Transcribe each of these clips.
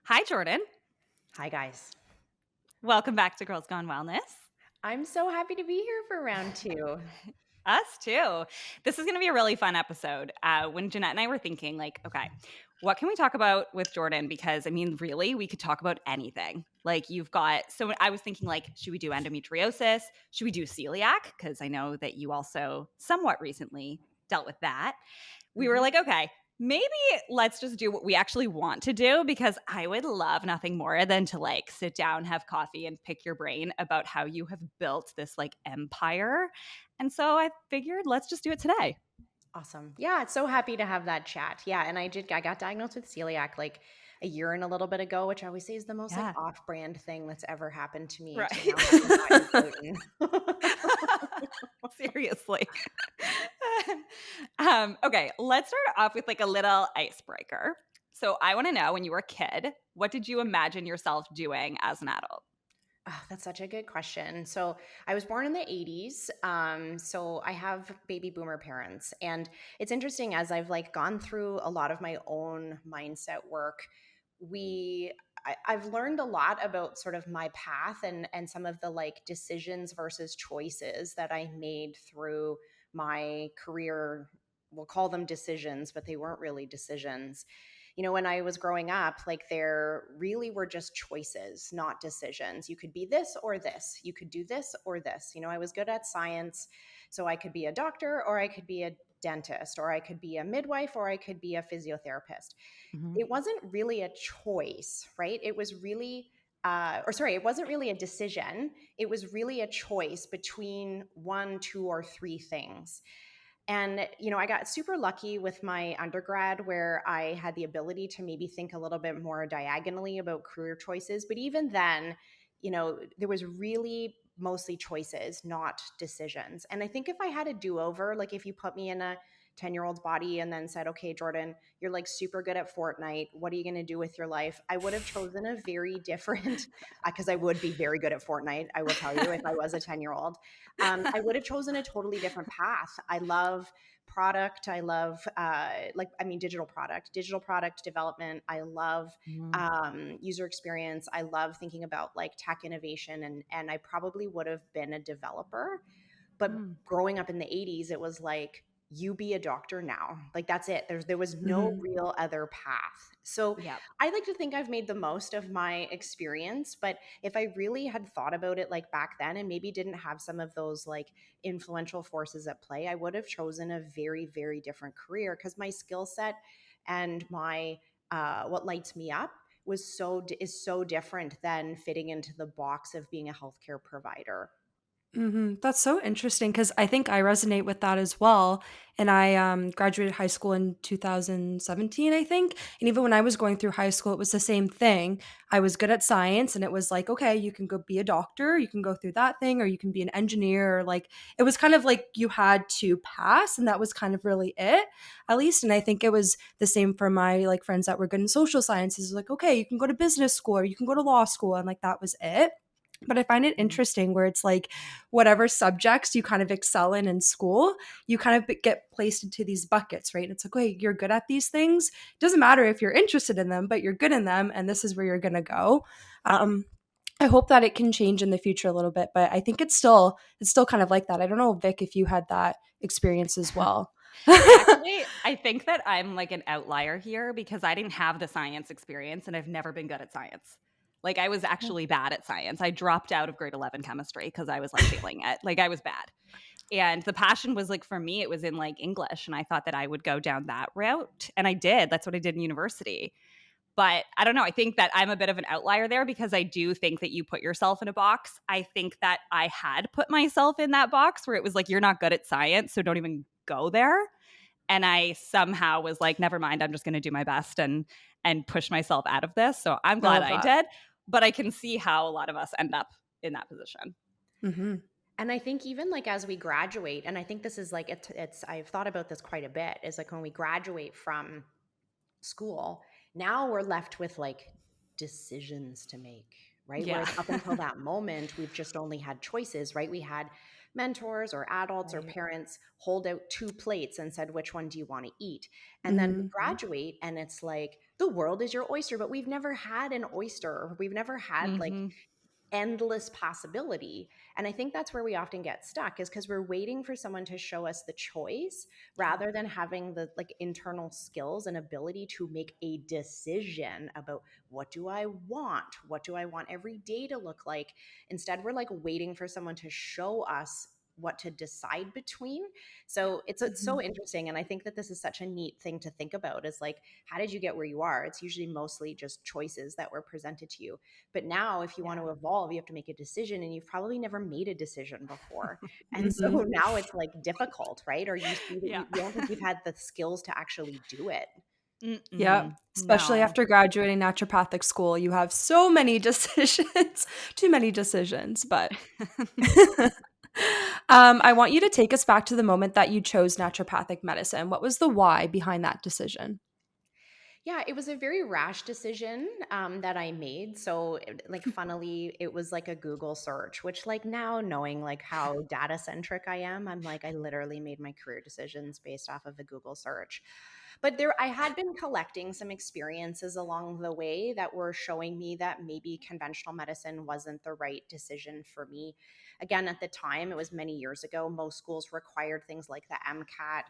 Hi, Jordan. Hi, guys. Welcome back to Girls Gone Wellness. I'm so happy to be here for round two. Us too. This is going to be a really fun episode. When Jeanette and I were thinking, like, okay, what can we talk about with Jordan? Because I mean, really, we could talk about anything. Like, so I was thinking, like, should we do endometriosis? Should we do celiac? Because I know that you also somewhat recently dealt with that. We were Mhm. like, okay, maybe let's just do what we actually want to do because I would love nothing more than to like sit down, have coffee, and pick your brain about how you have built this like empire. And so I figured let's just do it today. Awesome. Yeah, so happy to have that chat. Yeah, and I got diagnosed with celiac like a year and a little bit ago, which I always say is the most like Yeah. off-brand thing that's ever happened to me to Right. now have to not eat gluten. Seriously. Okay, let's start off with like a little icebreaker. So I want to know when you were a kid, what did you imagine yourself doing as an adult? Oh, that's such a good question. So I was born in the 80s. So I have baby boomer parents. And it's interesting as I've like gone through a lot of my own mindset work, I've learned a lot about sort of my path and some of the like decisions versus choices that I made through my career. We'll call them decisions, but they weren't really decisions. When I was growing up, like there really were just choices, not decisions. You could be this or this. You could do this or this. I was good at science, so I could be a doctor or I could be a dentist or I could be a midwife or I could be a physiotherapist. Mhm. It wasn't really a choice, right? It was really it wasn't really a decision. It was really a choice between one, two, or three things. And, I got super lucky with my undergrad where I had the ability to maybe think a little bit more diagonally about career choices. But even then, there was really mostly choices, not decisions. And I think if I had a do over, like if you put me in a 10-year-old's body and then said, okay, Jordan, you're like super good at Fortnite. What are you going to do with your life? I would have chosen a very different, because I would be very good at Fortnite, I will tell you, if I was a 10-year-old. I would have chosen a totally different path. I love product. I love digital product development. I love Mhm. user experience. I love thinking about like tech innovation, and I probably would have been a developer. But Mm. growing up in the 80s, it was like, you be a doctor now. Like that's it. There was no Mhm. real other path. So Yep. I like to think I've made the most of my experience, but if I really had thought about it like back then and maybe didn't have some of those like influential forces at play, I would have chosen a very, very different career because my skill set and my what lights me up is so different than fitting into the box of being a healthcare provider. That's so interesting because I think I resonate with that as well. And I graduated high school in 2017, I think. And even when I was going through high school, it was the same thing. I was good at science, and it was like, okay, you can go be a doctor, you can go through that thing, or you can be an engineer. Or like, it was kind of like you had to pass, and that was kind of really it, at least. And I think it was the same for my like friends that were good in social sciences. Like, okay, you can go to business school, or you can go to law school, and like that was it. But I find it interesting where it's like whatever subjects you kind of excel in school, you kind of get placed into these buckets, right? It's like, okay, you're good at these things. It doesn't matter if you're interested in them, but you're good in them, and this is where you're going to go. Um, I hope that it can change in the future a little bit, but I think it's still kind of like that. I don't know, Vic, if you had that experience as well. I think that I'm like an outlier here because I didn't have the science experience and I've never been good at science. Like I was actually bad at science. I dropped out of grade 11 chemistry because I was like failing it. Like I was bad. And the passion was like for me, it was in like English. And I thought that I would go down that route. And I did. That's what I did in university. But I don't know. I think that I'm a bit of an outlier there because I do think that you put yourself in a box. I think that I had put myself in that box where it was like, you're not good at science, so don't even go there. And I somehow was like, never mind, I'm just going to do my best and push myself out of this. So I'm I glad love I that. did, but I can see how a lot of us end up in that position. Hmm. And I think even like as we graduate, and I think this is like I've thought about this quite a bit, is like when we graduate from school, now we're left with like decisions to make, right? Yeah. Whereas up until that moment, we've just only had choices, right? We had mentors or adults or Right. parents hold out two plates and said, which one do you want to eat? And then we Hmm. graduate and it's like the world is your oyster, but we've never had an oyster. We've never had like Mm-hmm. endless possibility. And I think that's where we often get stuck, is because we're waiting for someone to show us the choice Yeah. rather than having the like internal skills and ability to make a decision about what do I want? What do I want every day to look like? Instead, we're like waiting for someone to show us what to decide between. Yeah. So it's so interesting. And I think that this is such a neat thing to think about, is like, how did you get where you are? It's usually mostly just choices that were presented to you. But now, if you want Yeah. to evolve, you have to make a decision, and you've probably never made a decision before. And so Mhm. now it's like difficult, right? Or you see that Yeah. you don't think you've had the skills to actually do it. Yep. Mm-mm. Especially No. after graduating naturopathic school, you have so many decisions, too many decisions. But I want you to take us back to the moment that you chose naturopathic medicine. What was the why behind that decision? Yeah, it was a very rash decision that I made. So, like, funnily, it was like a Google search, which, like, now knowing like how data centric I am, I'm like, I literally made my career decisions based off of a Google search. But there, I had been collecting some experiences along the way that were showing me that maybe conventional medicine wasn't the right decision for me. Again, at the time, it was many years ago, most schools required things like the MCAT.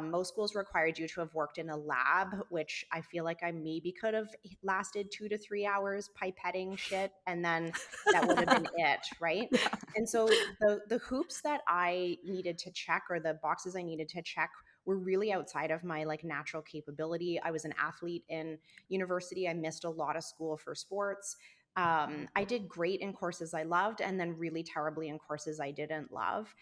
Most schools required you to have worked in a lab, which I feel like I maybe could have lasted 2 to 3 hours pipetting shit, and then that would have been it, right? Yeah. And so the hoops that I needed to check, or the boxes I needed to check, were really outside of my like natural capability. I was an athlete in university. I missed a lot of school for sports. I did great in courses I loved, and then really terribly in courses I didn't love.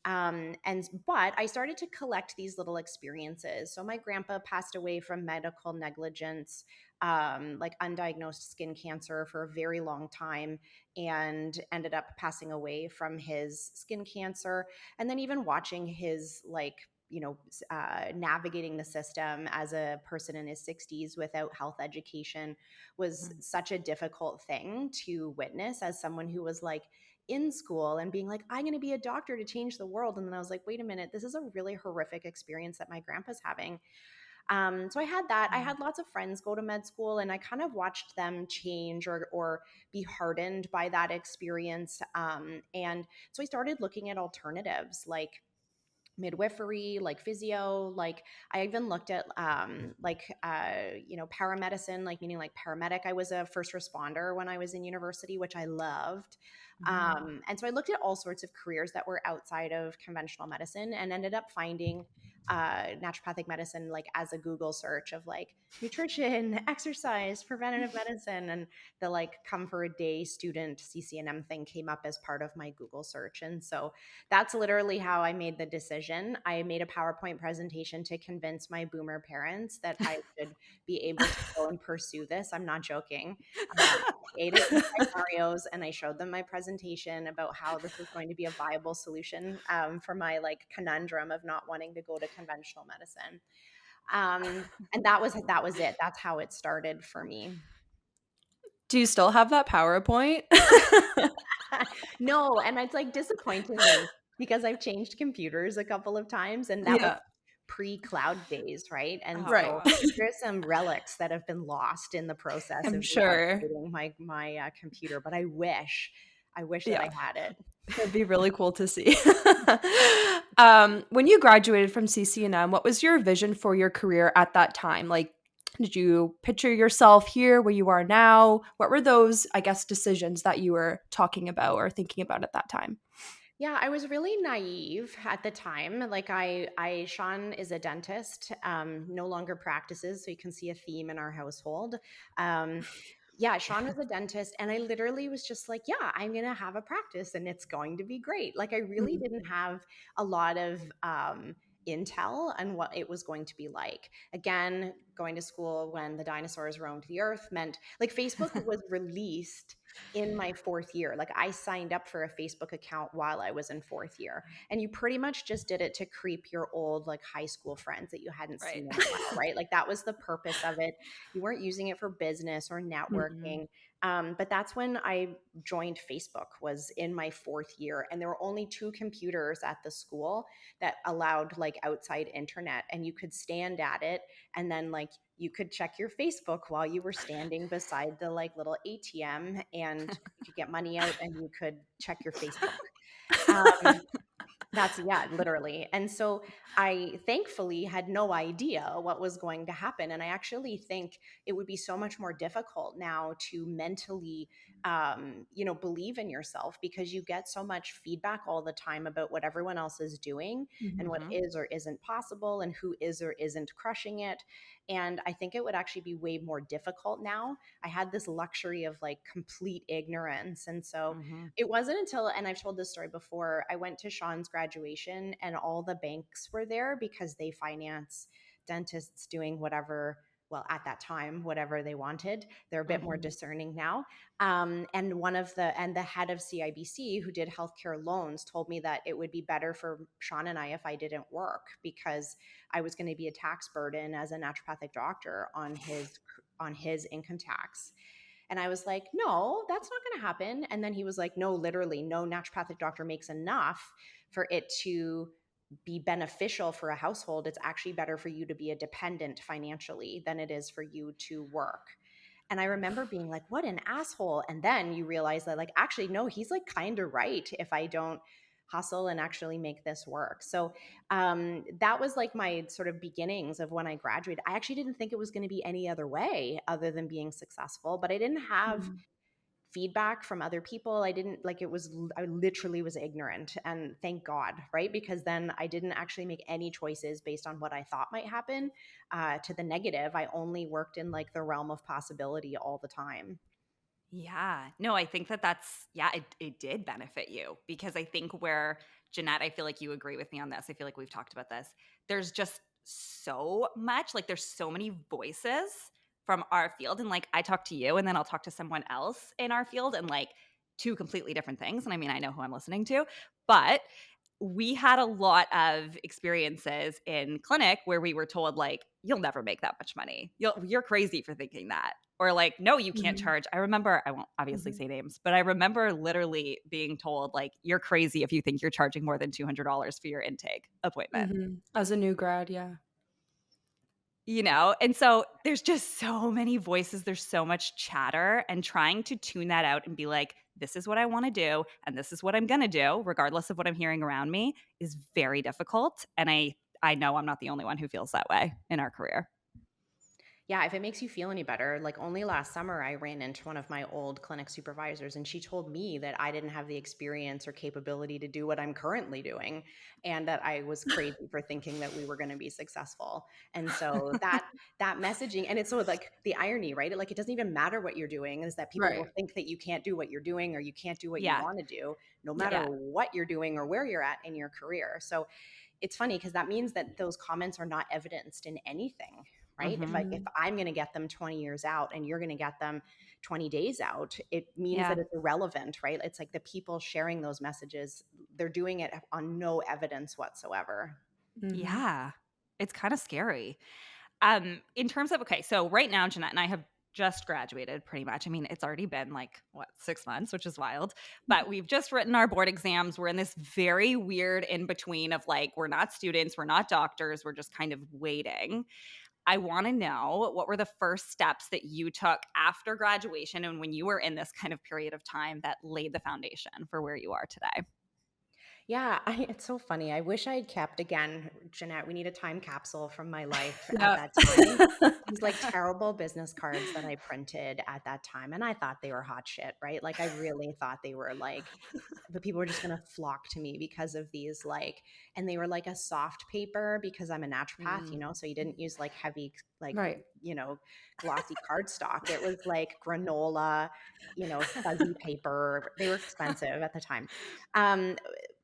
But I started to collect these little experiences. So my grandpa passed away from medical negligence, like undiagnosed skin cancer for a very long time, and ended up passing away from his skin cancer. And then even watching his like, navigating the system as a person in his 60s without health education was Mhm. such a difficult thing to witness, as someone who was like in school and being like, I'm going to be a doctor to change the world. And then I was like, wait a minute, this is a really horrific experience that my grandpa's having. So I had that. I had lots of friends go to med school, and I kind of watched them change or be hardened by that experience. And so I started looking at alternatives like midwifery, like physio, like I even looked at paramedicine, like meaning like paramedic. I was a first responder when I was in university, which I loved. Mhm. And so I looked at all sorts of careers that were outside of conventional medicine, and ended up finding naturopathic medicine like as a Google search of like nutrition, exercise, preventative medicine, and the like come for a day student CCNM thing came up as part of my Google search. And so that's literally how I made the decision. I made a PowerPoint presentation to convince my boomer parents that I should be able to go and pursue this. I'm not joking. I ate it in scenarios, and I showed them my presentation about how this was going to be a viable solution for my like conundrum of not wanting to go to conventional medicine. And that was it. That's how it started for me. Do you still have that PowerPoint? No, and it's like disappointingly, because I've changed computers a couple of times, and that was Yeah, pre-cloud days, right? And Oh right. so gosh. there's some relics that have been lost in the process I'm of sure. updating my computer, but I wish that Yeah, I had it. that'd be really cool to see. When you graduated from CCNM, what was your vision for your career at that time? Like, did you picture yourself here where you are now? What were those, I guess, decisions that you were talking about or thinking about at that time? Yeah, I was really naive at the time. Like Sean is a dentist, no longer practices, so you can see a theme in our household. Um, yeah, Sean was a dentist, and I literally was just like, yeah, I'm gonna have a practice, and it's going to be great. Like I really Mhm. didn't have a lot of intel on what it was going to be like. Again, going to school when the dinosaurs roamed the earth meant like Facebook was released in my fourth year. Like I signed up for a Facebook account while I was in fourth year. And you pretty much just did it to creep your old like high school friends that you hadn't Right. seen in a while, right? Like that was the purpose of it. You weren't using it for business or Mhm. networking. But that's when I joined Facebook, was in my fourth year. And there were only 2 computers at the school that allowed like outside internet, and you could stand at it and then like like you could check your Facebook while you were standing beside the like little ATM, and you could get money out and you could check your Facebook. Um, that's yeah, literally. And so I thankfully had no idea what was going to happen. And I actually think it would be so much more difficult now to mentally, believe in yourself, because you get so much feedback all the time about what everyone else is doing and Mhm. what Mhm. is or isn't possible and who is or isn't crushing it. And I think it would actually be way more difficult now. I had this luxury of like complete ignorance. And so Mhm. it wasn't until, and I've told this story before, I went to Sean's graduation and all the banks were there because they finance dentists doing whatever, well, at that time, whatever they wanted. They're a bit more Mhm. discerning now. And the head of CIBC, who did healthcare loans, told me that it would be better for Sean and I if I didn't work, because I was going to be a tax burden as a naturopathic doctor on his income tax. And I was like, no, that's not going to happen. And then he was like, no, literally, no naturopathic doctor makes enough for it to be beneficial for a household. It's actually better for you to be a dependent financially than it is for you to work. And I remember being like, what an asshole. And then you realize that, like, actually, no, he's like kind of right if I don't hustle and actually make this work. So that was like my sort of beginnings of when I graduated. I actually didn't think it was going to be any other way other than being successful, but I didn't have Mhm. feedback from other people. I didn't like it was, I literally was ignorant. And thank God, right? Because then I didn't actually make any choices based on what I thought might happen to the negative. I only worked in like the realm of possibility all the time. Yeah. No, I think that it did benefit you because I think where Jeanette, I feel like you agree with me on this. I feel like we've talked about this. There's just so much, like, there's so many voices from our field. And like, I talk to you and then I'll talk to someone else in our field and like two completely different things. And I mean, I know who I'm listening to, but we had a lot of experiences in clinic where we were told like you'll never make that much money. You're crazy for thinking that. Or like, no, you can't Mhm. charge. I remember, I won't obviously Mhm. say names, but I remember literally being told like you're crazy if you think you're charging more than $200 for your intake appointment. Mhm. As a new grad, yeah. You know? And so there's just so many voices, there's so much chatter, and trying to tune that out and be like, this is what I want to do and this is what I'm going to do regardless of what I'm hearing around me is very difficult, and I know I'm not the only one who feels that way in our career. Yeah, if it makes you feel any better, like only last summer I ran into one of my old clinic supervisors and she told me that I didn't have the experience or capability to do what I'm currently doing, and that I was crazy for thinking that we were going to be successful. And so that messaging, and it's so like the irony, right? Like it doesn't even matter what you're doing, is that people will Right. think that you can't do what you're doing or you can't do what you Yeah. want to do, no matter Yeah. Yeah. what you're doing or where you're at in your career. So it's funny because that means that those comments are not evidenced in anything, right? If Mhm. I if Mhm. I'm going to get them 20 years out and you're going to get them 20 days out, it means that Yeah. it's irrelevant, right? It's like the people sharing those messages, they're doing it on no evidence whatsoever. Mhm. Yeah. It's kind of scary. In terms of, okay, so right now, Jeanette and I have just graduated pretty much. I mean, it's already been like, what, 6 months, which is wild. But we've just written our board exams. We're in this very weird in between of like, we're not students, we're not doctors, we're just kind of waiting. I want to know, what were the first steps that you took after graduation and when you were in this kind of period of time that laid the foundation for where you are today? Yeah, it's so funny. I wish I'd kept, again, Jeanette, we need a time capsule from my life at Yeah. that time. These like terrible business cards that I printed at that time. And I thought they were hot shit, right? Like I really thought they were like, but people were just going to flock to me because of these like, and they were like a soft paper because I'm a naturopath, Mm. so you didn't use like heavy, like, Right. glossy cardstock. It was like granola, fuzzy paper. They were expensive at the time. Um,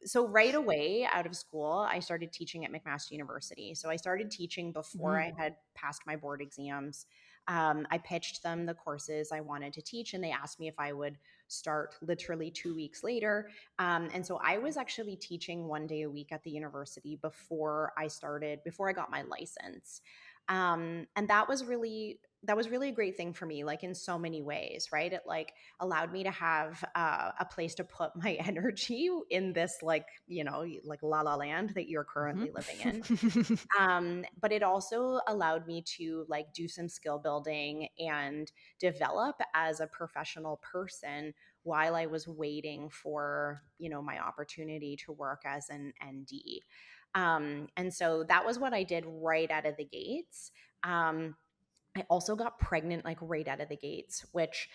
so right away out of school, I started teaching at McMaster University. So I started teaching before Mhm. I had passed my board exams. I pitched them the courses I wanted to teach, and they asked me if I would start literally 2 weeks later. And so I was actually teaching 1 day a week at the university before I got my license. And that was really that was really a great thing for me, like in so many ways, right? It like allowed me to have a place to put my energy in this, like, like la la land that you're currently living in. Mhm. But it also allowed me to like do some skill building and develop as a professional person while I was waiting for, my opportunity to work as an ND. And so that was what I did right out of the gates. I also got pregnant like right out of the gates, which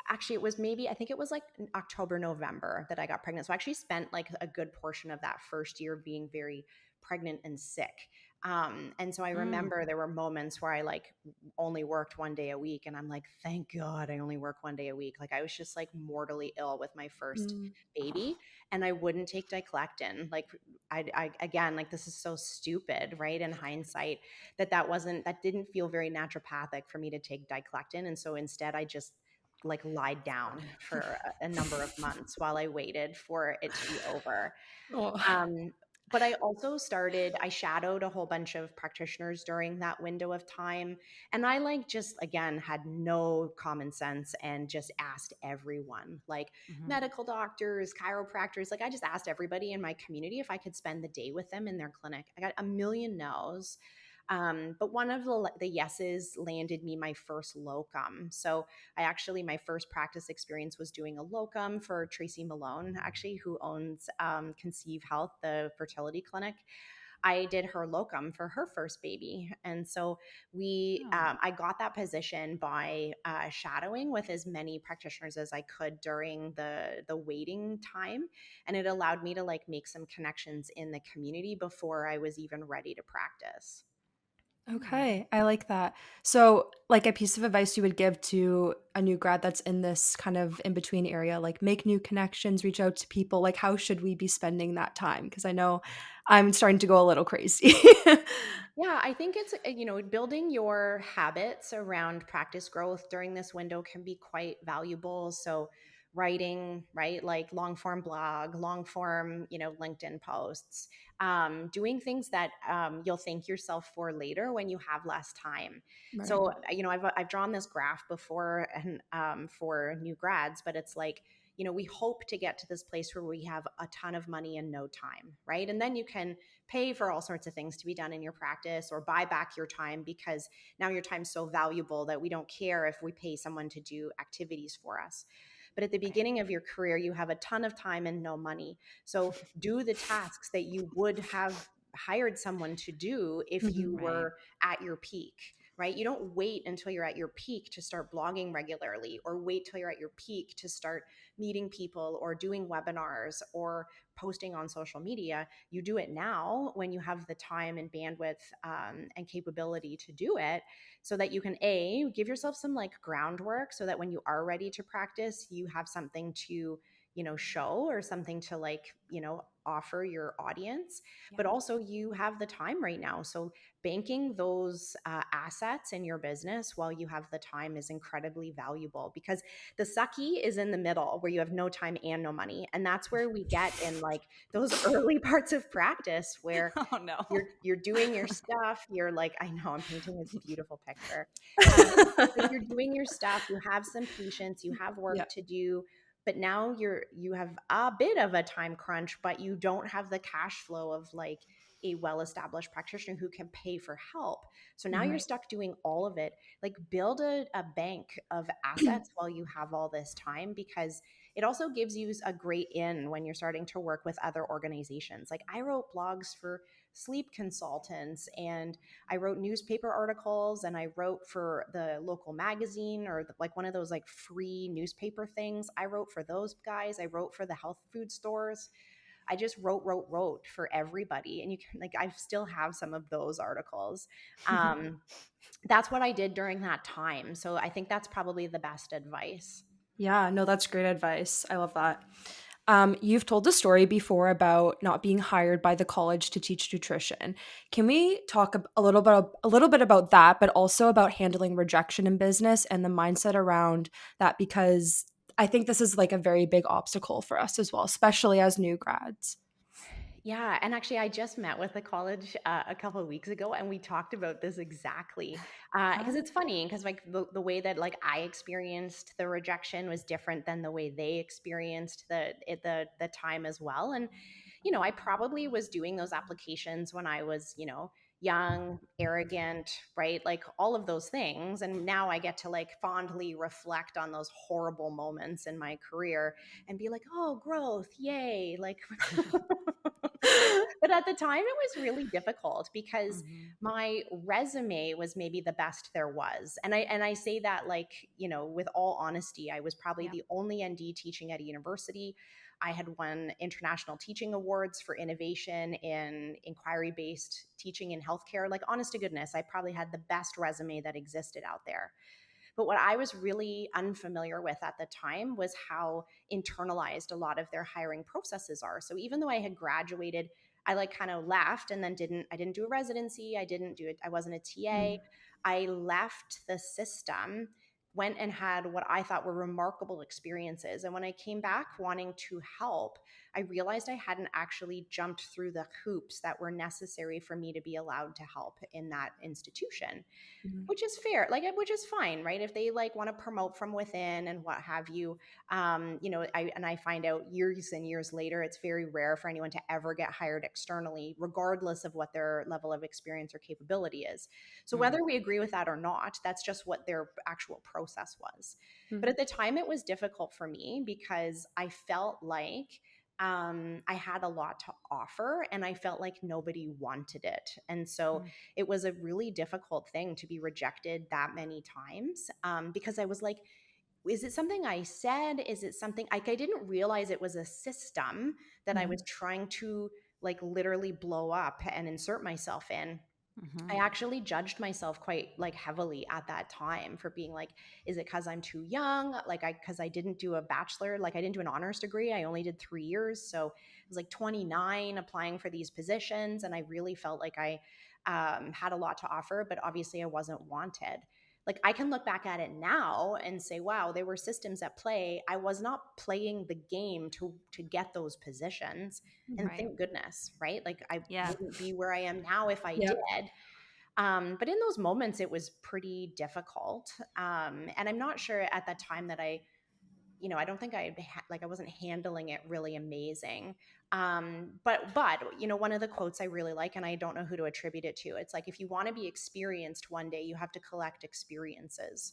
actually it was maybe, I think it was like in October, November that I got pregnant. So I actually spent like a good portion of that first year being very pregnant and sick. And so I Mm. remember there were moments where I like only worked one day a week, and I'm like, thank God I only work one day a week. Like I was just like mortally ill with my first Mm. baby, and I wouldn't take diclectin. Like I again, like this is so stupid, right? In hindsight, that didn't feel very naturopathic for me to take diclectin, and so instead I just like lied down for a number of months while I waited for it to be over. Oh. Um, but I shadowed a whole bunch of practitioners during that window of time. And I like just, again, had no common sense and just asked everyone, like Mhm. medical doctors, chiropractors. Like I just asked everybody in my community if I could spend the day with them in their clinic. I got a million no's. But one of the yeses landed me my first locum. So my first practice experience was doing a locum for Tracy Malone, actually, who owns Conceive Health, the fertility clinic. I did her locum for her first baby. And so Oh. I got that position by shadowing with as many practitioners as I could during the waiting time. And it allowed me to like make some connections in the community before I was even ready to practice. Mm. Okay, I like that. So, like a piece of advice you would give to a new grad that's in this kind of in between area, like make new connections, reach out to people, like how should we be spending that time? Because I know I'm starting to go a little crazy. Yeah, I think it's, building your habits around practice growth during this window can be quite valuable. So, writing, right? Like long form blog, long form, LinkedIn posts, doing things that you'll thank yourself for later when you have less time. Right. So, I've drawn this graph before and for new grads, but it's like, we hope to get to this place where we have a ton of money and no time, right? And then you can pay for all sorts of things to be done in your practice or buy back your time because now your time's so valuable that we don't care if we pay someone to do activities for us. But at the Right. beginning of your career, you have a ton of time and no money. So do the tasks that you would have hired someone to do if Mhm. you Right. were at your peak, right? You don't wait until you're at your peak to start blogging regularly or wait till you're at your peak to start meeting people or doing webinars or posting on social media. You do it now when you have the time and bandwidth and capability to do it, so that you can give yourself some like groundwork so that when you are ready to practice, you have something to show or something to like offer your audience. Yeah. But also you have the time right now, so banking those assets in your business while you have the time is incredibly valuable, because the sucky is in the middle where you have no time and no money, and that's where we get in like those early parts of practice where Oh no. you're doing your stuff. You're like, I know I'm painting this beautiful picture. But you're doing your stuff. You have some patience. You have Yeah. work to do. But now you have a bit of a time crunch, but you don't have the cash flow of like a well-established practitioner who can pay for help. So now you're Mhm. stuck doing all of it. Like build a bank of assets while you have all this time, because it also gives you a great in when you're starting to work with other organizations. Like I wrote blogs for sleep consultants, and I wrote newspaper articles, and I wrote for the local magazine or like one of those like free newspaper things. I wrote for those guys. I wrote for the health food stores. I just wrote for everybody. And you can like, I still have some of those articles. That's what I did during that time. So I think that's probably the best advice. Yeah, no, that's great advice. I love that. You've told a story before about not being hired by the college to teach nutrition. Can we talk a little bit about that, but also about handling rejection in business and the mindset around that? Because I think this is like a very big obstacle for us as well, especially as new grads. Yeah, and actually, I just met with the college a couple of weeks ago, and we talked about this exactly. Because it's Oh. funny, because like the way that like I experienced the rejection was different than the way they experienced the time as well. And I probably was doing those applications when I was young, arrogant, right? Like all of those things, and now I get to like fondly reflect on those horrible moments in my career and be like, oh, growth, yay! Like. But at the time, it was really difficult because Mhm. my resume was maybe the best there was. And I say that like, with all honesty, I was probably Yeah. the only ND teaching at a university. I had won international teaching awards for innovation in inquiry based teaching in healthcare. Like, honest to goodness, I probably had the best resume that existed out there. But what I was really unfamiliar with at the time was how internalized a lot of their hiring processes are. So even though I had graduated, I like kind of left and then I didn't do a residency, I didn't do it, I wasn't a TA. Mm, I left the system, went and had what I thought were remarkable experiences. And when I came back wanting to help, I realized I hadn't actually jumped through the hoops that were necessary for me to be allowed to help in that institution, mhm, which is fair, like, which is fine, right? If they like want to promote from within and what have you. I find out years and years later, it's very rare for anyone to ever get hired externally, regardless of what their level of experience or capability is. So Mm. whether we agree with that or not, that's just what their actual process was. But mhm, at the time, it was difficult for me because I felt like I had a lot to offer and I felt like nobody wanted it. And so Mm. it was a really difficult thing to be rejected that many times, because I was like, is it something I said? Is it something like I didn't realize it was a system that I was mhm, trying to like literally blow up and insert myself in? I Mhm. actually judged myself quite like heavily at that time for being like, is it because I'm too young? Like because I didn't do a bachelor, like I didn't do an honors degree. I only did 3 years. So I was like 29 applying for these positions. And I really felt like I had a lot to offer, but obviously I wasn't wanted. Like I can look back at it now and say, wow, there were systems at play. I was not playing the game to get those positions. And mhm. Right. thank goodness, right? Like I Yeah. wouldn't be where I am now if I did. Yep. But in those moments, it was pretty difficult. And I'm not sure at that time that I don't think I wasn't handling it really amazing. But one of the quotes I really like, and I don't know who to attribute it to. It's like, if you want to be experienced one day, you have to collect experiences.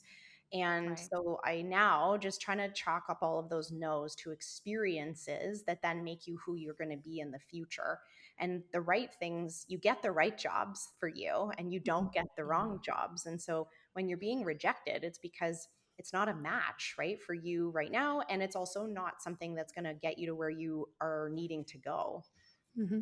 And Right. so I now just trying to chalk up all of those no's to experiences that then make you who you're going to be in the future. And the right things, you get the right jobs for you and you don't get the wrong Mhm. jobs. And so when you're being rejected, it's because it's not a match, right, for you right now. And it's also not something that's going to get you to where you are needing to go.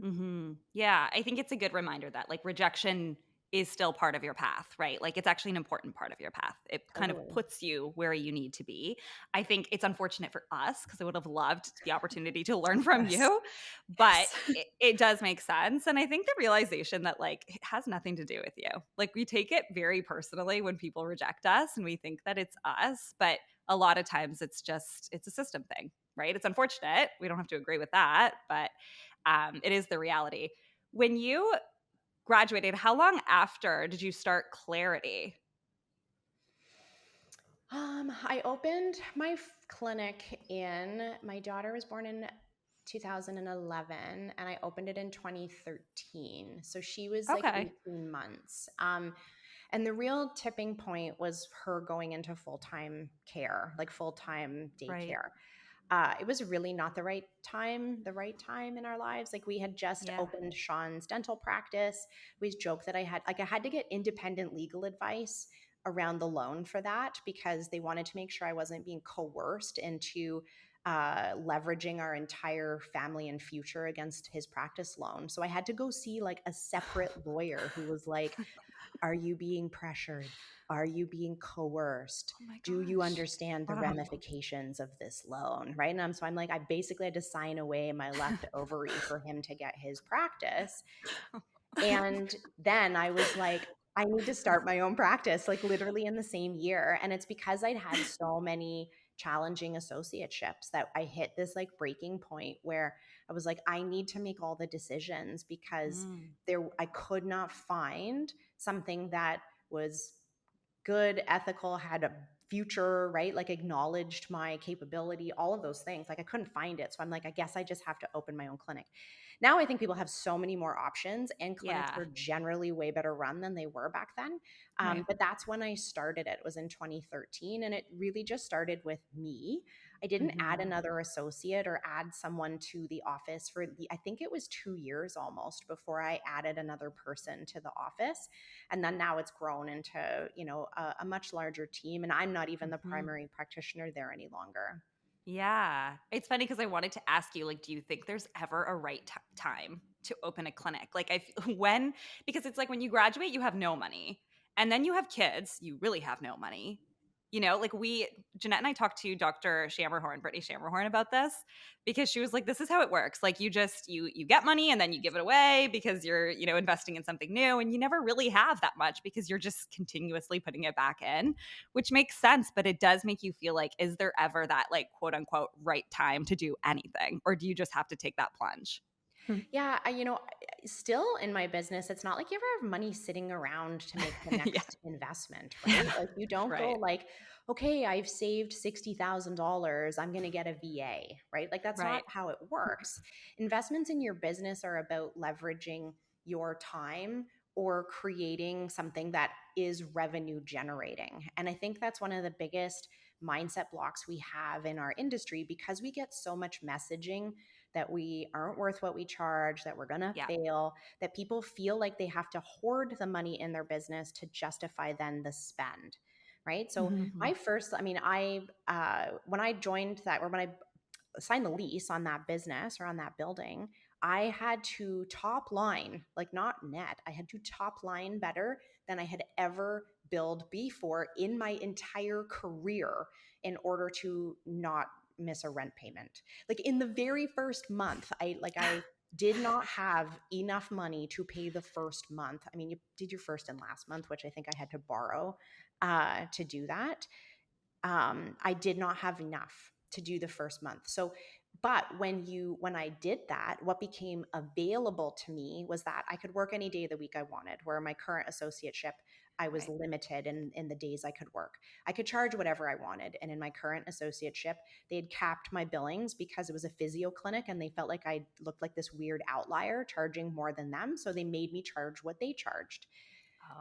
Mhm, Yeah, I think it's a good reminder that like rejection is still part of your path, right? Like it's actually an important part of your path. It kind of Totally. puts you where you need to be. I think it's unfortunate for us because I would have loved the opportunity to learn from yes, you, but yes. it does make sense. And I think the realization that like it has nothing to do with you. Like we take it very personally when people reject us and we think that it's us, but a lot of times it's a system thing, right? It's unfortunate. We don't have to agree with that, but it is the reality. When you graduated, how long after did you start Clarity? I opened my clinic my daughter was born in 2011 and I opened it in 2013. So she was like Okay. 18 months. And the real tipping point was her going into full-time care, like full-time Right. daycare. It was really not the right time in our lives. Like we had just Yeah. opened Sean's dental practice. We joked that I had to get independent legal advice around the loan for that because they wanted to make sure I wasn't being coerced into leveraging our entire family and future against his practice loan. So I had to go see like a separate lawyer who was like, are you being pressured? Are you being coerced? Oh my Do you gosh. understand the Wow. ramifications of this loan? Right. So I'm like, I basically had to sign away my left ovary for him to get his practice. And then I was like, I need to start my own practice, like literally in the same year. And it's because I'd had so many challenging associateships that I hit this like breaking point where I was like, I need to make all the decisions because I could not find something that was good, ethical, had a future, right? Like acknowledged my capability, all of those things. Like I couldn't find it. So I'm like, I guess I just have to open my own clinic. Now I think people have so many more options, and clinics Yeah. are generally way better run than they were back then. Right. But that's when I started. It was in 2013, and it really just started with me. I didn't add another associate or add someone to the office I think it was 2 years almost before I added another person to the office. And then now it's grown into, a much larger team. And I'm not even the primary practitioner there any longer. Yeah. It's funny because I wanted to ask you, like, do you think there's ever a right time to open a clinic? Like, because it's like when you graduate, you have no money. And then you have kids, you really have no money. Like Jeanette and I talked to Dr. Brittany Shammerhorn about this because she was like, this is how it works. Like you get money and then you give it away because you're, investing in something new, and you never really have that much because you're just continuously putting it back in, which makes sense. But it does make you feel like, is there ever that like quote unquote right time to do anything? Or do you just have to take that plunge? Yeah, still in my business, it's not like you ever have money sitting around to make the Yeah. next investment, right? Like you don't go Right. like, okay, I've saved $60,000, I'm going to get a VA, right? Like that's not Right. how it works. Investments in your business are about leveraging your time or creating something that is revenue generating. And I think that's one of the biggest mindset blocks we have in our industry because we get so much messaging that we aren't worth what we charge, that we're going to Yeah. fail, that people feel like they have to hoard the money in their business to justify then the spend. Right. So my first, when I joined that, or when I signed the lease on that business or on that building, I had to top line, like not net, I had to top line better than I had ever billed before in my entire career in order to not miss a rent payment. Like in the very first month, I did not have enough money to pay the first month. I mean, you did your first and last month, which I think I had to borrow to do that. I did not have enough to do the first month. So, but when I did that, what became available to me was that I could work any day of the week I wanted, where my current associateship, I was Right. limited in the days I could work. I could charge whatever I wanted. And in my current associateship, they had capped my billings because it was a physio clinic and they felt like I looked like this weird outlier charging more than them. So they made me charge what they charged.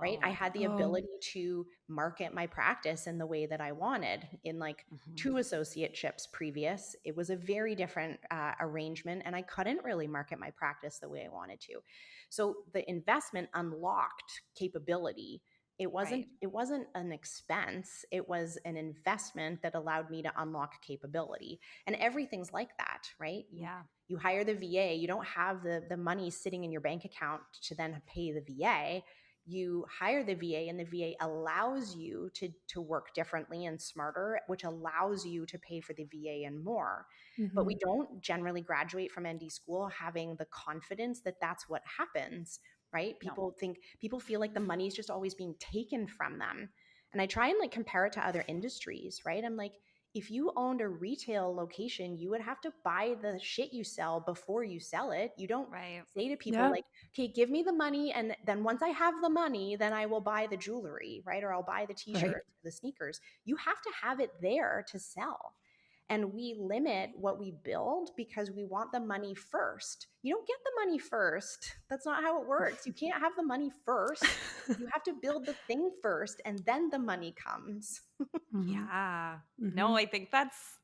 Right. I Oh. had the ability to market my practice in the way that I wanted. In like 2 associateships previous, it was a very different arrangement, and I couldn't really market my practice the way I wanted to. So the investment unlocked capability. It wasn't Right. it wasn't an expense. It was an investment that allowed me to unlock capability. And everything's like that, right? Yeah. You hire the VA, you don't have the money sitting in your bank account to then pay the VA. You hire the VA, and the VA allows you to work differently and smarter, which allows you to pay for the VA and more. But we don't generally graduate from ND school having the confidence that that's what happens, right? No. People feel like the money is just always being taken from them. And I try and like compare it to other industries, right? I'm like, if you owned a retail location, you would have to buy the shit you sell before you sell it. You don't Right. say to people Yeah. like, okay, give me the money. And then once I have the money, then I will buy the jewelry, right? Or I'll buy the Right. t-shirts, the sneakers. You have to have it there to sell. And we limit what we build because we want the money first. You don't get the money first. That's not how it works. You can't have the money first. You have to build the thing first, and then the money comes. Yeah. No, I think that's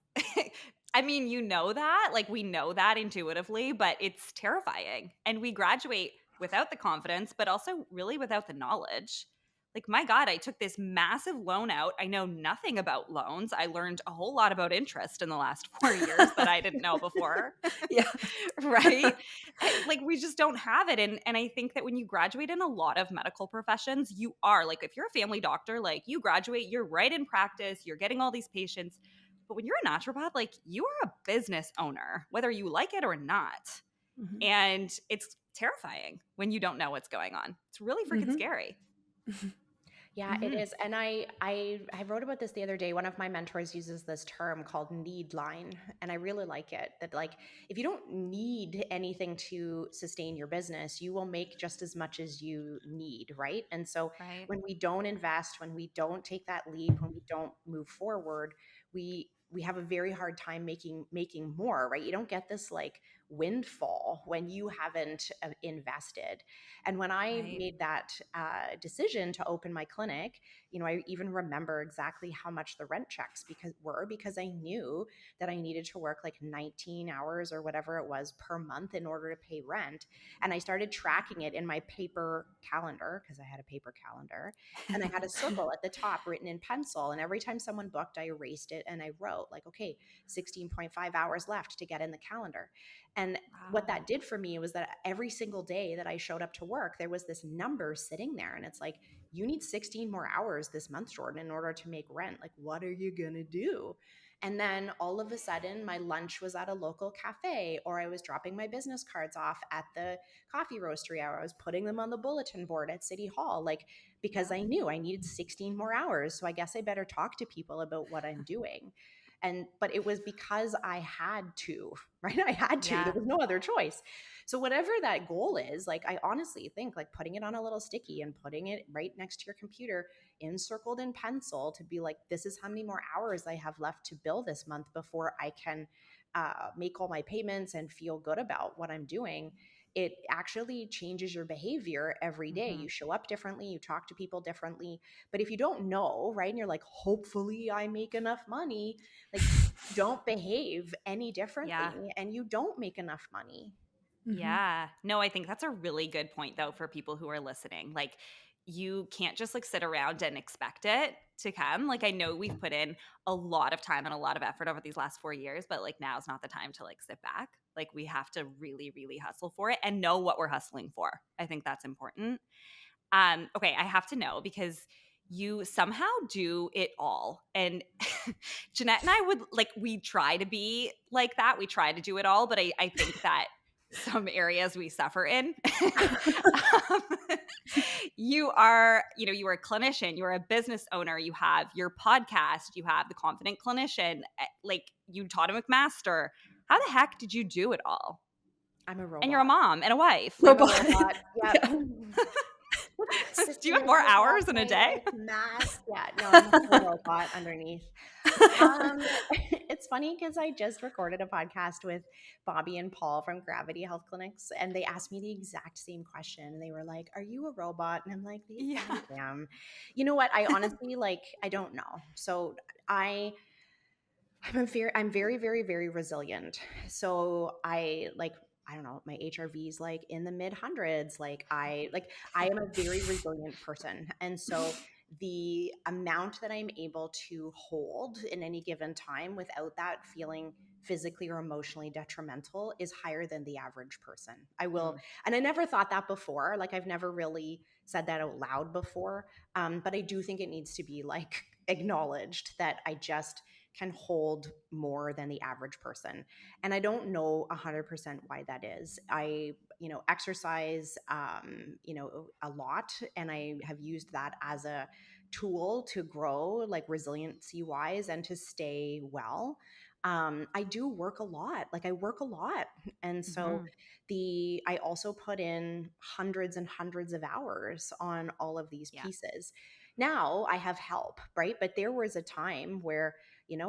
I mean, that, like we know that intuitively, but it's terrifying. And we graduate without the confidence, but also really without the knowledge. Like, my God, I took this massive loan out. I know nothing about loans. I learned a whole lot about interest in the last 4 years that I didn't know before. Yeah. Right? Like, we just don't have it. And I think that when you graduate in a lot of medical professions, you are like, if you're a family doctor, like you graduate, you're right in practice, you're getting all these patients. But when you're a naturopath, like you are a business owner, whether you like it or not. And it's terrifying when you don't know what's going on. It's really freaking scary. Yeah, it is. And I wrote about this the other day. One of my mentors uses this term called need line, and I really like it. That like if you don't need anything to sustain your business, you will make just as much as you need, right? And so Right. when we don't invest, when we don't take that leap, when we don't move forward, we have a very hard time making more, right? You don't get this like windfall when you haven't invested. And when I Right. made that decision to open my clinic, I even remember exactly how much the rent checks because I knew that I needed to work like 19 hours or whatever it was per month in order to pay rent. And I started tracking it in my paper calendar because I had a paper calendar, and I had a circle at the top written in pencil. And every time someone booked, I erased it and I wrote like, okay, 16.5 hours left to get in the calendar. And what Wow. that did for me was that every single day that I showed up to work, there was this number sitting there. And it's like, you need 16 more hours this month, Jordan, in order to make rent. Like, what are you going to do? And then all of a sudden, my lunch was at a local cafe, or I was dropping my business cards off at the coffee roastery, or I was putting them on the bulletin board at City Hall, like because Yeah. I knew I needed 16 more hours. So I guess I better talk to people about what I'm doing. But it was because I had to, right? I had to. There Yeah. was no other choice. So whatever that goal is, like I honestly think like putting it on a little sticky and putting it right next to your computer, encircled in pencil, to be like, this is how many more hours I have left to bill this month before I can make all my payments and feel good about what I'm doing. It actually changes your behavior every day. Hmm. You show up differently, you talk to people differently. But if you don't know, right, and you're like, hopefully I make enough money, like you don't behave any Yeah. differently and you don't make enough money. Mhm. Yeah. No, I think that's a really good point though for people who are listening. Like you can't just like sit around and expect it to come. Like I know we've put in a lot of time and a lot of effort over these last 4 years, but like now's not the time to like sit back. Like we have to really really hustle for it and know what we're hustling for. I think that's important. Okay, I have to know because you somehow do it all. And Jeanette and I would like, we try to be like that. We try to do it all, but I think that some areas we suffer in. um, you are a clinician, you are a business owner, you have your podcast, you have the Confident Clinician, like you taught a McMaster. How the heck did you do it all? I'm a And you're a robot. mom and a wife. I'm Like, a Robot. robot. Yep. Yeah. do you Sitting have in more my hours in a hallway day? like mask. Yeah, no, I'm a full robot underneath. Um, it's funny because I just recorded a podcast with Bobby and Paul from Gravity Health Clinics, and they asked me the exact same question. And they were like, "Are you a robot?" And I'm like, Yeah. "I am." You know what? I honestly like. I don't know. So I I'm very, very, very resilient. So I don't know, my HRV is like in the mid hundreds. I am a very resilient person. And so the amount that I'm able to hold in any given time without that feeling physically or emotionally detrimental is higher than the average person. I will, Mm, and I never thought that before. Like I've never really said that out loud before. But I do think it needs to be like acknowledged that I just can hold more than the average person. And I don't know 100% why that is. I, exercise, a lot, and I have used that as a tool to grow like resiliency wise and to stay well. I do work a lot. Like I work a lot. And so mhm. I also put in hundreds and hundreds of hours on all of these Yeah. pieces. Now I have help, right? But there was a time where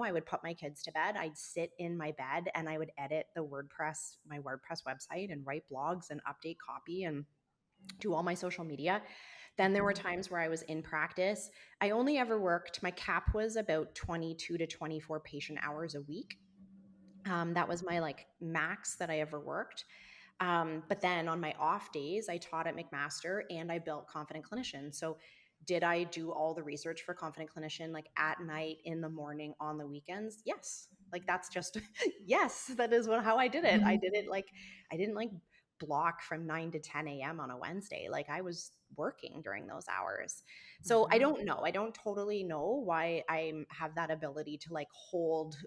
I would put my kids to bed. I'd sit in my bed and I would edit my WordPress website and write blogs and update copy and do all my social media. Then there were Mhm. times where I was in practice. I only ever worked, my cap was about 22 to 24 patient hours a week. That was my like max that I ever worked. But then on my off days, I taught at McMaster and I built Confident Clinician. So did I do all the research for Confident Clinician like at night, in the morning, on the weekends? Yes. Like that's just yes, that is how I did it. I Mhm. did it like I didn't like block from 9 to 10 a.m. on a Wednesday. Like I was working during those hours. So I Mhm. don't know. I don't totally know why I have that ability to like hold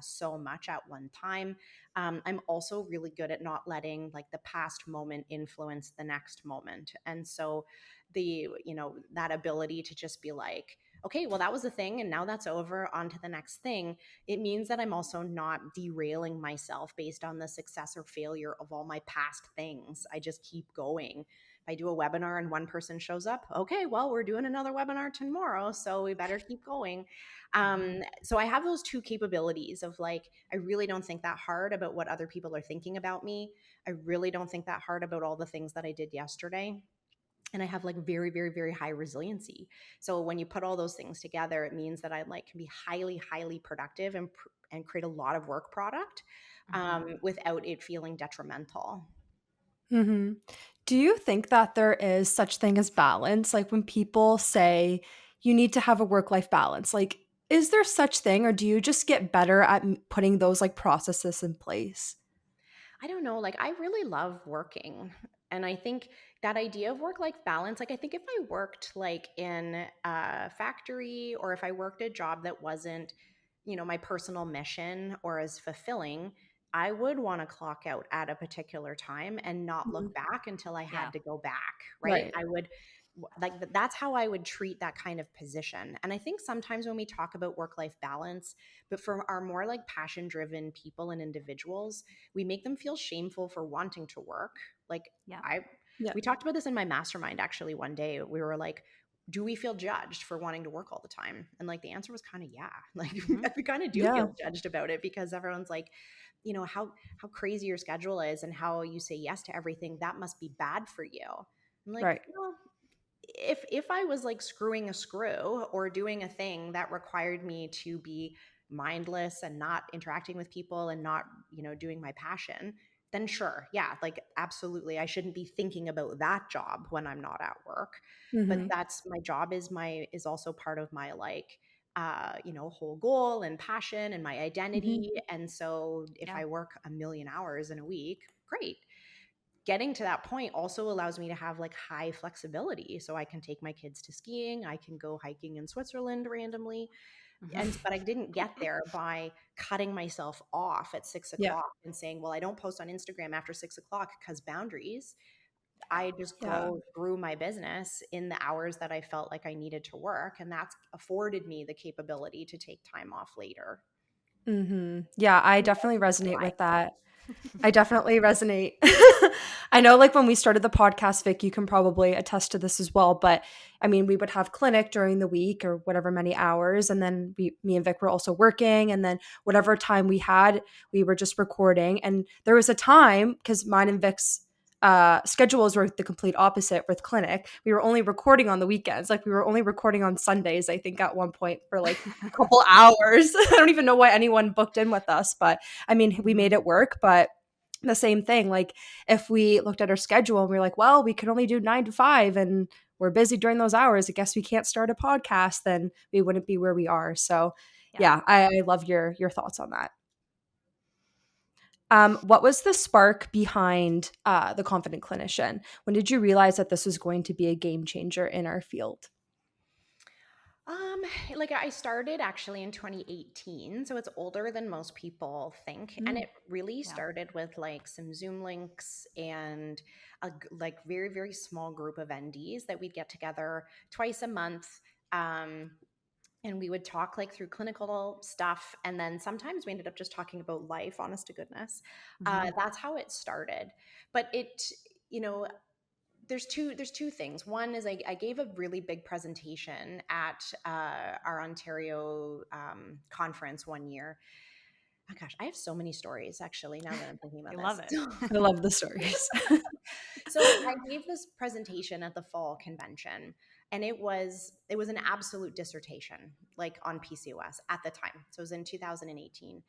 so much at one time. I'm also really good at not letting like the past moment influence the next moment. And so that ability to just be like, okay, well, that was the thing, and now that's over, on to the next thing. It means that I'm also not derailing myself based on the success or failure of all my past things. I just keep going. If I do a webinar and one person shows up, okay, well, we're doing another webinar tomorrow, so we better keep going. So I have those two capabilities of like, I really don't think that hard about what other people are thinking about me. I really don't think that hard about all the things that I did yesterday. And I have like very, very, very high resiliency. So when you put all those things together, it means that I like can be highly, highly productive and create a lot of work product without it feeling detrimental. Mhm. Do you think that there is such thing as balance? Like when people say you need to have a work-life balance, like is there such thing or do you just get better at putting those like processes in place? I don't know, like I really love working. And I think that idea of work-life balance, like I think if I worked like in a factory, or if I worked a job that wasn't, my personal mission or as fulfilling, I would want to clock out at a particular time and not look Mhm. back until I Yeah. had to go back, right? Right. I would like that's how I would treat that kind of position. And I think sometimes when we talk about work-life balance, but for our more like passion-driven people and individuals, we make them feel shameful for wanting to work. Like Yeah. I Yeah. we talked about this in my mastermind actually one day. We were like, do we feel judged for wanting to work all the time? And like the answer was kind of yeah. Like Mm-hmm. we kind of do Yeah. feel judged about it because everyone's like, how crazy your schedule is and how you say yes to everything, that must be bad for you. I'm like, Right. well, if I was like screwing a screw or doing a thing that required me to be mindless and not interacting with people and not, doing my passion, then sure, yeah, like absolutely, I shouldn't be thinking about that job when I'm not at work. But Mhm. that's my job is also part of my like whole goal and passion and my Mhm. identity. And so if Yeah. I work a million hours in a week, great. Getting to that point also allows me to have like high flexibility, so I can take my kids to skiing, I can go hiking in Switzerland randomly. But I didn't get there by cutting myself off at six Yeah. o'clock and saying, well, I don't post on Instagram after 6 o'clock because boundaries. I just Yeah. grew my business in the hours that I felt like I needed to work, and that's afforded me the capability to take time off later. Mhm. Yeah, I And definitely that's resonate why. with that. I definitely resonate. I know, like, when we started the podcast, Vic, you can probably attest to this as well, but, I mean, we would have clinic during the week or whatever many hours, and then me and Vic were also working, and then whatever time we had, we were just recording, and there was a time, because mine and Vic's, schedules were the complete opposite with clinic, we were only recording on the weekends, like, we were only recording on Sundays, I think, at one point for, like, a couple hours. I don't even know why anyone booked in with us, but, I mean, we Mm-hmm. made it work, but the same thing. Like if we looked at our schedule and we are like, well, we can only do 9 to 5 and we're busy during those hours. I guess we can't start a podcast, then we wouldn't be where we are. So Yeah. yeah, I love your thoughts on that. What was the spark behind the Confident Clinician? When did you realize that this was going to be a game changer in our field? Um, like I started actually in 2018, so it's older than most people think. And Mm. it really Yeah. started with like some Zoom links and like very, very small group of NDs that we'd get together twice a month. Um, and we would talk like through clinical stuff. And then sometimes we ended up just talking about life, honest to goodness. Mm-hmm. That's how it started. But you know, there's two things. One is I gave a really big presentation at our Ontario conference one year. Oh gosh, I have so many stories actually now that I'm thinking I about love this. it. I love the stories. So I gave this presentation at the fall convention, and it was an absolute dissertation, like on PCOS at the time. So it was in 2018,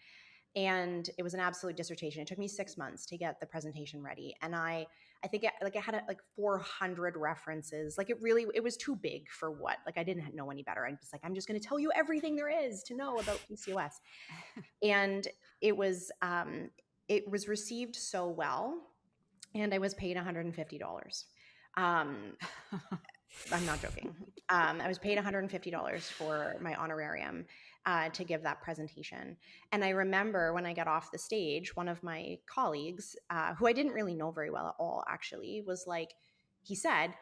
and it was an absolute dissertation. It took me 6 months to get the presentation ready, and I think I had like 400 references. Like it was too big for what, like I didn't know any better. I'm just like, I'm just going to tell you everything there is to know about PCOS. And it was um it was received so well, and I was paid $150. um I'm not joking. I was paid $150 for my honorarium to give that presentation. And I remember when I got off the stage, one of my colleagues, who I didn't really know very well at all, actually, was like, he said,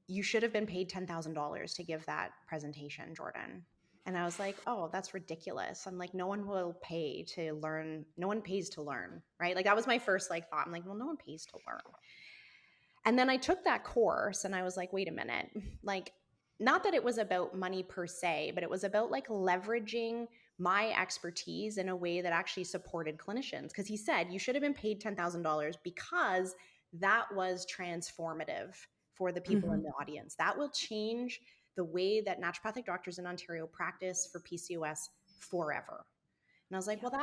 you should have been paid $10,000 to give that presentation, Jordan. And I was like, oh, that's ridiculous. I'm like, no one will pay to learn. No one pays to learn, right? Like that was my first like thought. I'm like, well, no one pays to learn. And then I took that course and I was like, wait a minute, like, not that it was about money per se, but it was about like leveraging my expertise in a way that actually supported clinicians. Because he said you should have been paid $10,000 because that was transformative for the people in Mhm. the audience. That will change the way that naturopathic doctors in Ontario practice for PCOS forever. And I was like, Yeah. well,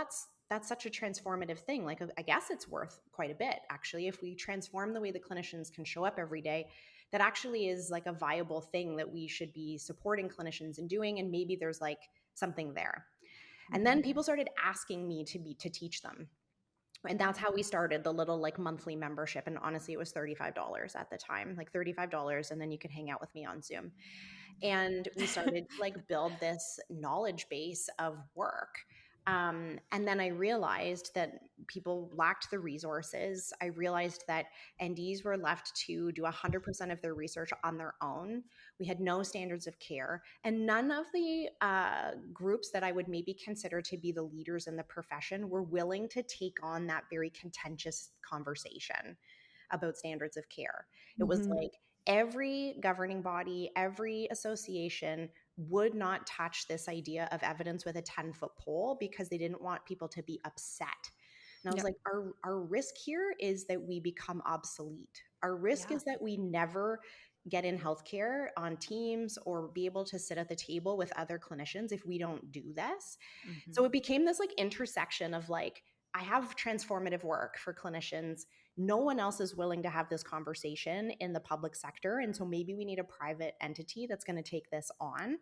that's such a transformative thing. Like, I guess it's worth quite a bit, actually. If we transform the way the clinicians can show up every day, that actually is like a viable thing that we should be supporting clinicians in doing. And maybe there's like something there. And then people started asking me to teach them. And that's how we started the little like monthly membership. And honestly, it was $35 at the time, like $35. And then you could hang out with me on Zoom. And we started to like build this knowledge base of work. And then I realized that people lacked the resources. I realized that NDs were left to do 100% of their research on their own. We had no standards of care, and none of the groups that I would maybe consider to be the leaders in the profession were willing to take on that very contentious conversation about standards of care. It was Mhm. like every governing body, every association would not touch this idea of evidence with a 10-foot pole because they didn't want people to be upset. And I was Yep. like, our risk here is that we become obsolete. Our risk Yeah. is that we never get in healthcare on teams or be able to sit at the table with other clinicians if we don't do this. So Mhm. it became this like intersection of like, I have transformative work for clinicians. No one else is willing to have this conversation in the public sector. And so maybe we need a private entity that's going to take this on.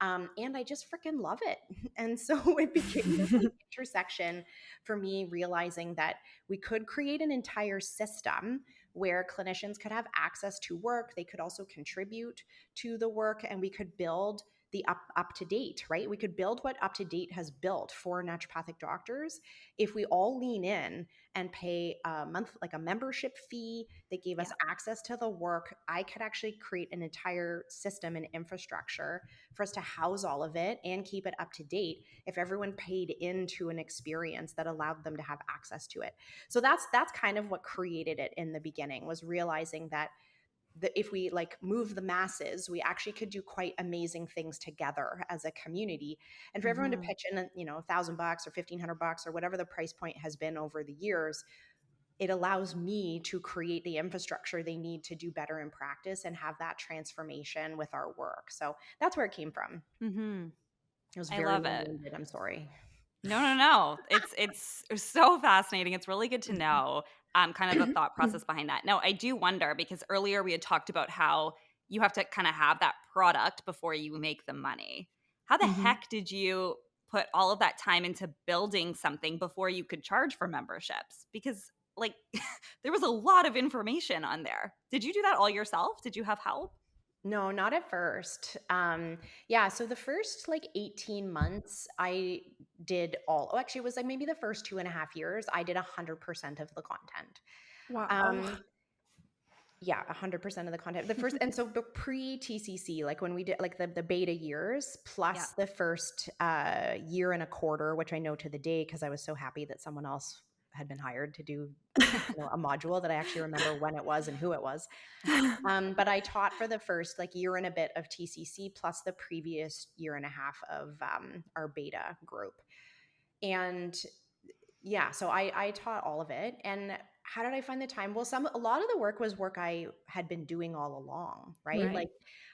And I just freaking love it. And so it became this like intersection for me, realizing that we could create an entire system where clinicians could have access to work. They could also contribute to the work, and we could build the up to date, right? We could build what up to date has built for naturopathic doctors if we all lean in and pay a month, like a membership fee that gave us Yeah. access to the work. I could actually create an entire system and infrastructure for us to house all of it and keep it up to date if everyone paid into an experience that allowed them to have access to it. So that's kind of what created it in the beginning, was realizing that if we like move the masses, we actually could do quite amazing things together as a community. And for everyone to Mhm. pitch in, $1,000 or $1,500 or whatever the price point has been over the years, it allows me to create the infrastructure they need to do better in practice and have that transformation with our work. So that's where it came from. Mhm. It was I very love it. long-winded. I'm sorry. No, no, no. It's so fascinating. It's really good to know kind of the thought process behind that. Now, I do wonder because earlier we had talked about how you have to kind of have that product before you make the money. How the Mhm. heck did you put all of that time into building something before you could charge for memberships? Because like there was a lot of information on there. Did you do that all yourself? Did you have help? No, not at first. Yeah, so the first like 18 months, I did actually, it was like maybe the first 2.5 years, I did 100% of the content. Wow. Um, yeah, 100% of the content. The first, and so pre TCC, like when we did like the beta years, Yeah. plus the first year and a quarter, which I know to the day because I was so happy that someone else had been hired to do a module that I actually remember when it was and who it was. But I taught for the first like year and a bit of TCC plus the previous year and a half of our beta group. And yeah, so I taught all of it. And how did I find the time? Well, a lot of the work was work I had been doing all along, right? Right. Like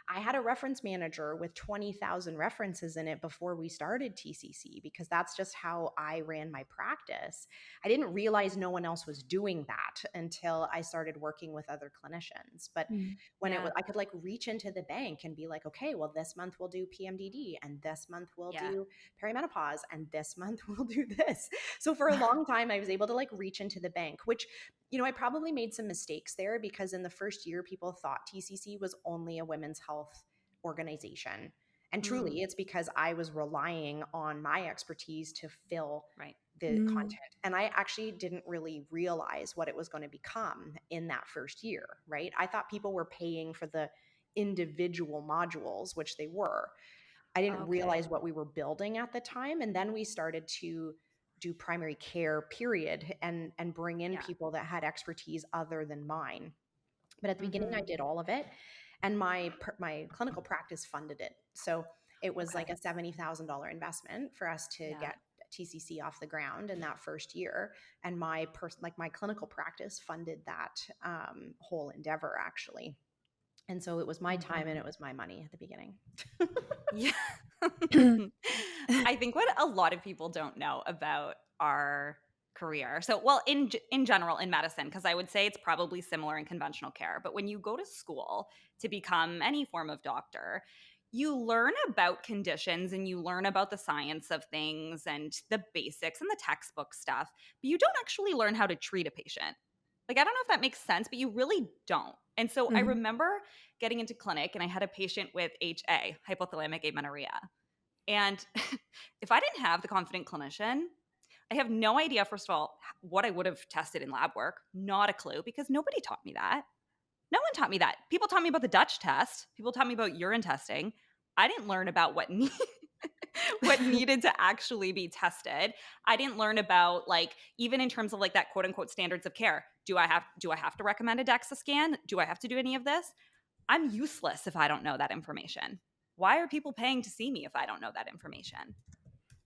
I had a reference manager with 20,000 references in it before we started TCC because that's just how I ran my practice. I didn't realize no one else was doing that until I started working with other clinicians. But Mm. when it Yeah. was, I could like reach into the bank and be like, okay, well, this month we'll do PMDD, and this month we'll Yeah. do perimenopause, and this month we'll do this. So for a long time, I was able to like reach into the bank, which, I probably made some mistakes there because in the first year, people thought TCC was only a women's health organization. And Mm, truly, it's because I was relying on my expertise to fill right. the Mm. content. And I actually didn't really realize what it was going to become in that first year, right? I thought people were paying for the individual modules, which they were. I didn't Okay. realize what we were building at the time. And then we started to do primary care, period, and bring in Yeah. people that had expertise other than mine. But at the beginning, I Mm-hmm. did all of it, and my clinical practice funded it. So it was like Okay. a $70,000 investment for us to Yeah. get TCC off the ground in that first year, and my clinical practice funded that whole endeavor, actually. And so it was my time and Mm-hmm. it was my money at the beginning. Yeah. I think what a lot of people don't know about our career. So, well, in general in medicine, because I would say it's probably similar in conventional care, but when you go to school to become any form of doctor, you learn about conditions and you learn about the science of things and the basics and the textbook stuff, but you don't actually learn how to treat a patient. Like, I don't know if that makes sense, but you really don't. And so I Mhm. remember getting into clinic and I had a patient with HA, hypothalamic amenorrhea. And if I didn't have the Confident Clinician, I have no idea, first of all, what I would have tested in lab work. Not a clue, because nobody taught me that. No one taught me that. People taught me about the Dutch test. People taught me about urine testing. I didn't learn about what needed to actually be tested. I didn't learn about, like, even in terms of like that quote unquote standards of care. Do I have to recommend a DEXA scan? Do I have to do any of this? I'm useless if I don't know that information. Why are people paying to see me if I don't know that information?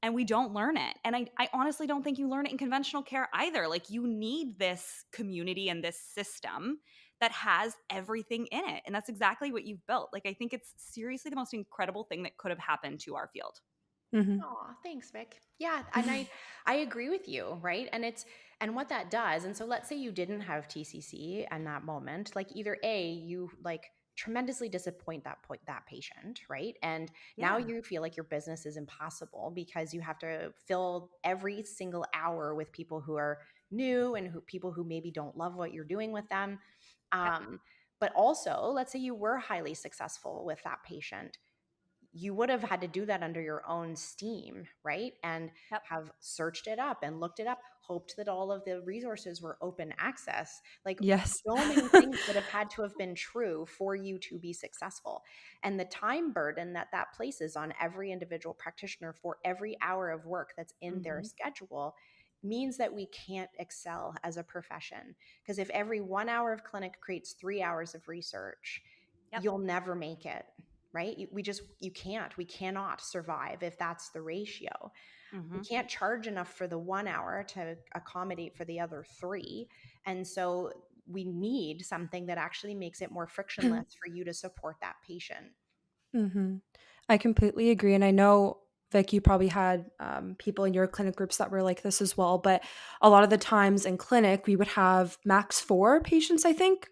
And we don't learn it. And I honestly don't think you learn it in conventional care either. Like, you need this community and this system that has everything in it. And that's exactly what you've built. Like, I think it's seriously the most incredible thing that could have happened to our field. Mhm. Aw, thanks, Vic. Yeah, and I agree with you, right? And what that does, and so let's say you didn't have TCC in that moment, like either A, you like tremendously disappoint that patient, right? And now Yeah. you feel like your business is impossible because you have to fill every single hour with people who are new and people who maybe don't love what you're doing with them. Yep. But also, let's say you were highly successful with that patient, you would have had to do that under your own steam, right? And Yep. have searched it up and looked it up, hoped that all of the resources were open access. Like, Yes. so many things would have had to have been true for you to be successful. And the time burden that that places on every individual practitioner for every hour of work that's in their Mm-hmm. schedule means that we can't excel as a profession. Because if every 1 hour of clinic creates 3 hours of research, Yep. you'll never make it, right? We cannot survive if that's the ratio. We Mm-hmm. can't charge enough for the 1 hour to accommodate for the other three. And so we need something that actually makes it more frictionless for you to support that patient. Mhm. I completely agree, and I know, Vic, you probably had, people in your clinic groups that were like this as well, but a lot of the times in clinic, we would have max 4 patients, I think?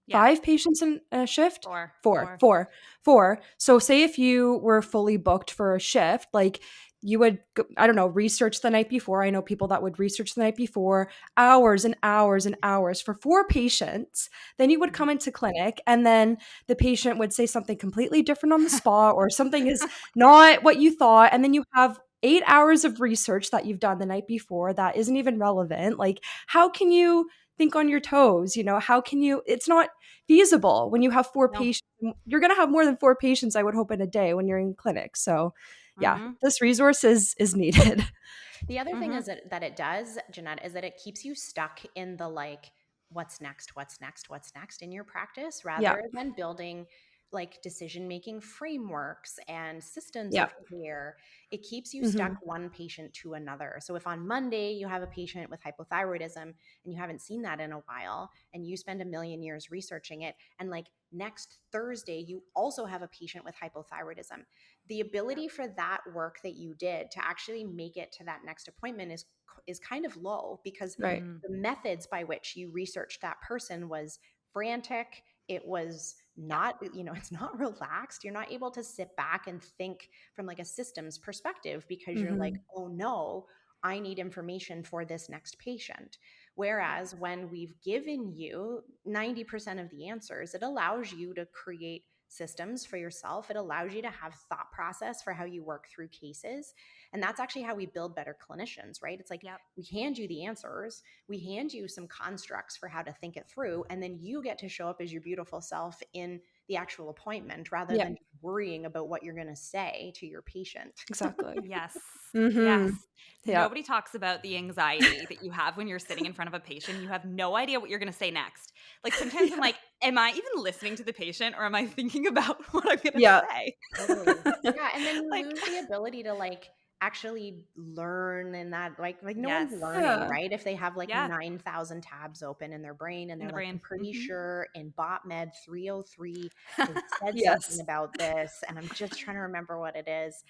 Yeah. 5 patients in a shift? Four. 4, Four. 4, 4. So say if you were fully booked for a shift, like, you would go I don't know, research the night before. I know people that would research the night before, hours and hours and hours for 4 patients. Then you would Mm-hmm. come into clinic, and then the patient would say something completely different on the spot, or something is not what you thought, and then you have 8 hours of research that you've done the night before that isn't even relevant. Like, how can you think on your toes? How can you it's not feasible when you have 4 No. patients. You're gonna have more than 4 patients, I would hope, in a day when you're in clinic. So, yeah, Mm-hmm. this resource is needed. The other thing Mm-hmm. is that it does, Jeanette, is that it keeps you stuck in the like, what's next, what's next, what's next in your practice, Yeah, rather than building like decision making frameworks and systems yeah. of care. It keeps you stuck Mhm. one patient to another. So if on Monday you have a patient with hypothyroidism and you haven't seen that in a while, and you spend a million years researching it, and like next Thursday you also have a patient with hypothyroidism, the Yep. ability for that work that you did to actually make it to that next appointment is kind of low, because Right. Mm-hmm. the methods by which you researched that person was frantic. It was Yep. not, it's not relaxed. You're not able to sit back and think from like a systems perspective, because you're like, Mhm. oh no, I need information for this next patient. Yep. Whereas when we've given you 90% of the answers, it allows you to create systems for yourself. It allows you to have thought process for how you work through cases. And that's actually how we build better clinicians, right? It's like, Yep. we hand you the answers, we hand you some constructs for how to think it through, and then you get to show up as your beautiful self in the actual appointment rather Yeah, than worrying about what you're going to say to your patient. exactly. Yes. Yes. Mhm. Yeah. Nobody talks about the anxiety that you have when you're sitting in front of a patient. You have no idea what you're going to say next. Like sometimes I'm Yeah. like, am I even listening to the patient or am I thinking about what I'm going to Yeah. say? Totally. Yeah, and then you Like, lose the ability to like actually learn and that like no one's yes. learning, Yeah. right? If they have like Yeah. 9,000 tabs open in their brain and In they're the like, I'm brain. pretty sure in BotMed 303 they said something Yes. about this and I'm just trying to remember what it is.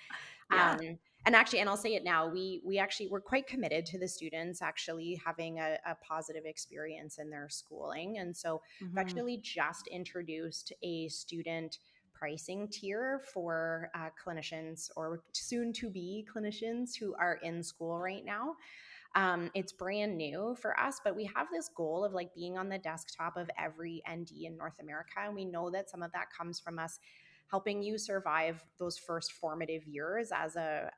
Yeah. And actually, and I'll say it now, we actually we're quite committed to the students actually having a positive experience in their schooling. And so we've Hmm. actually just introduced a student pricing tier for clinicians or soon to be clinicians who are in school right now. It's brand new for us, but we have this goal of like being on the desktop of every ND in North America. And we know that some of that comes from us helping you survive those first formative years as a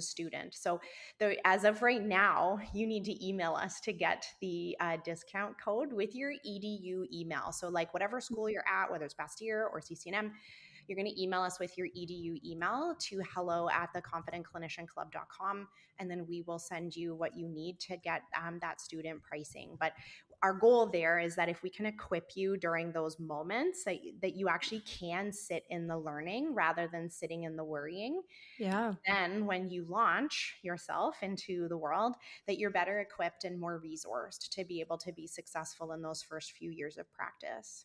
student. So as of right now, you need to email us to get the discount code with your EDU email. So like whatever school you're at, whether it's Bastyr or CCNM, you're going to email us with your EDU email to hello@theconfidentclinicianclub.com, and then we will send you what you need to get that student pricing. But our goal there is that if we can equip you during those moments that you actually can sit in the learning rather than sitting in the worrying, Yeah. then when you launch yourself into the world, that you're better equipped and more resourced to be able to be successful in those first few years of practice.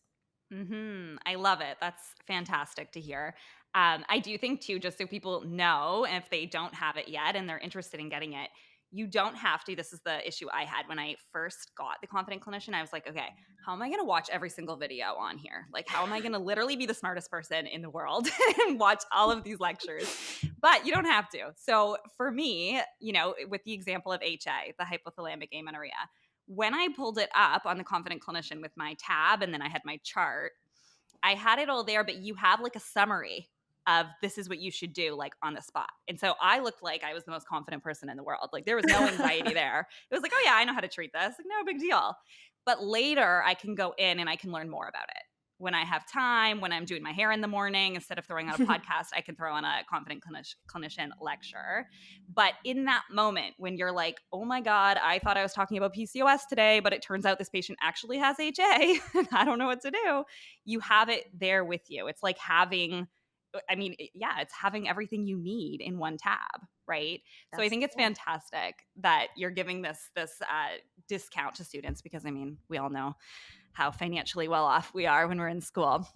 I love it. That's fantastic to hear. I do think too, just so people know, if they don't have it yet and they're interested in getting it, you don't have to. This is the issue I had when I first got the Confident Clinician. I was like, okay, how am I going to watch every single video on here? Like, how am I going to literally be the smartest person in the world and watch all of these lectures? But you don't have to. So for me, with the example of HA, the hypothalamic amenorrhea, when I pulled it up on the Confident Clinician with my tab and then I had my chart, I had it all there, but you have like a summary of this is what you should do, like on the spot. And so I looked like I was the most confident person in the world. Like there was no anxiety there. It was like, oh yeah, I know how to treat this. Like, no big deal. But later I can go in and I can learn more about it. When I have time, when I'm doing my hair in the morning, instead of throwing on a podcast, I can throw on a Confident Clinician lecture. But in that moment, when you're like, oh my God, I thought I was talking about PCOS today, but it turns out this patient actually has HA, and I don't know what to do, you have it there with you. It's like having, it's having everything you need in one tab, right? So I That's think it's cool. fantastic that you're giving this discount to students because we all know how financially well off we are when we're in school.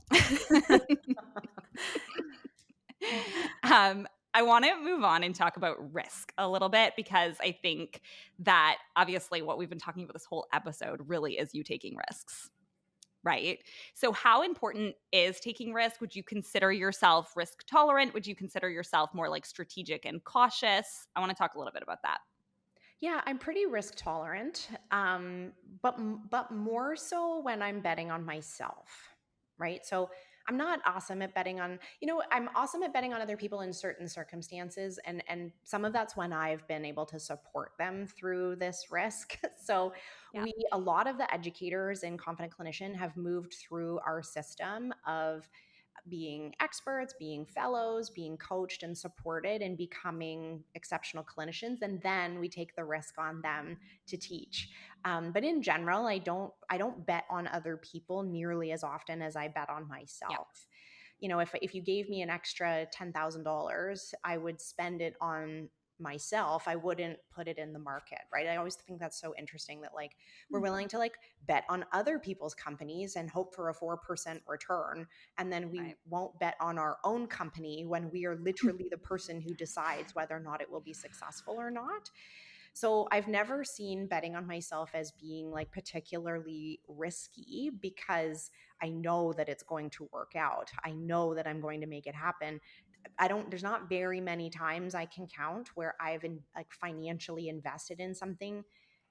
I want to move on and talk about risk a little bit because I think that obviously what we've been talking about this whole episode really is you taking risks, right? So how important is taking risk? Would you consider yourself risk tolerant? Would you consider yourself more like strategic and cautious? I want to talk a little bit about that. Yeah, I'm pretty risk tolerant, but more so when I'm betting on myself, right? So I'm not awesome at betting on, I'm awesome at betting on other people in certain circumstances, and some of that's when I've been able to support them through this risk. So Yeah. a lot of the educators in Confident Clinician have moved through our system of being experts, being fellows, being coached and supported, and becoming exceptional clinicians. And then we take the risk on them to teach. But in general, I don't bet on other people nearly as often as I bet on Yeah. myself. If you gave me an extra $10,000, I would spend it on myself. I wouldn't put it in the market, right? I always think that's so interesting that like we're willing to like bet on other people's companies and hope for a 4% return, and then we Right. won't bet on our own company when we are literally the person who decides whether or not it will be successful or not. So I've never seen betting on myself as being like particularly risky because I know that it's going to work out. I know that I'm going to make it happen. There's not very many times I can count where I've like financially invested in something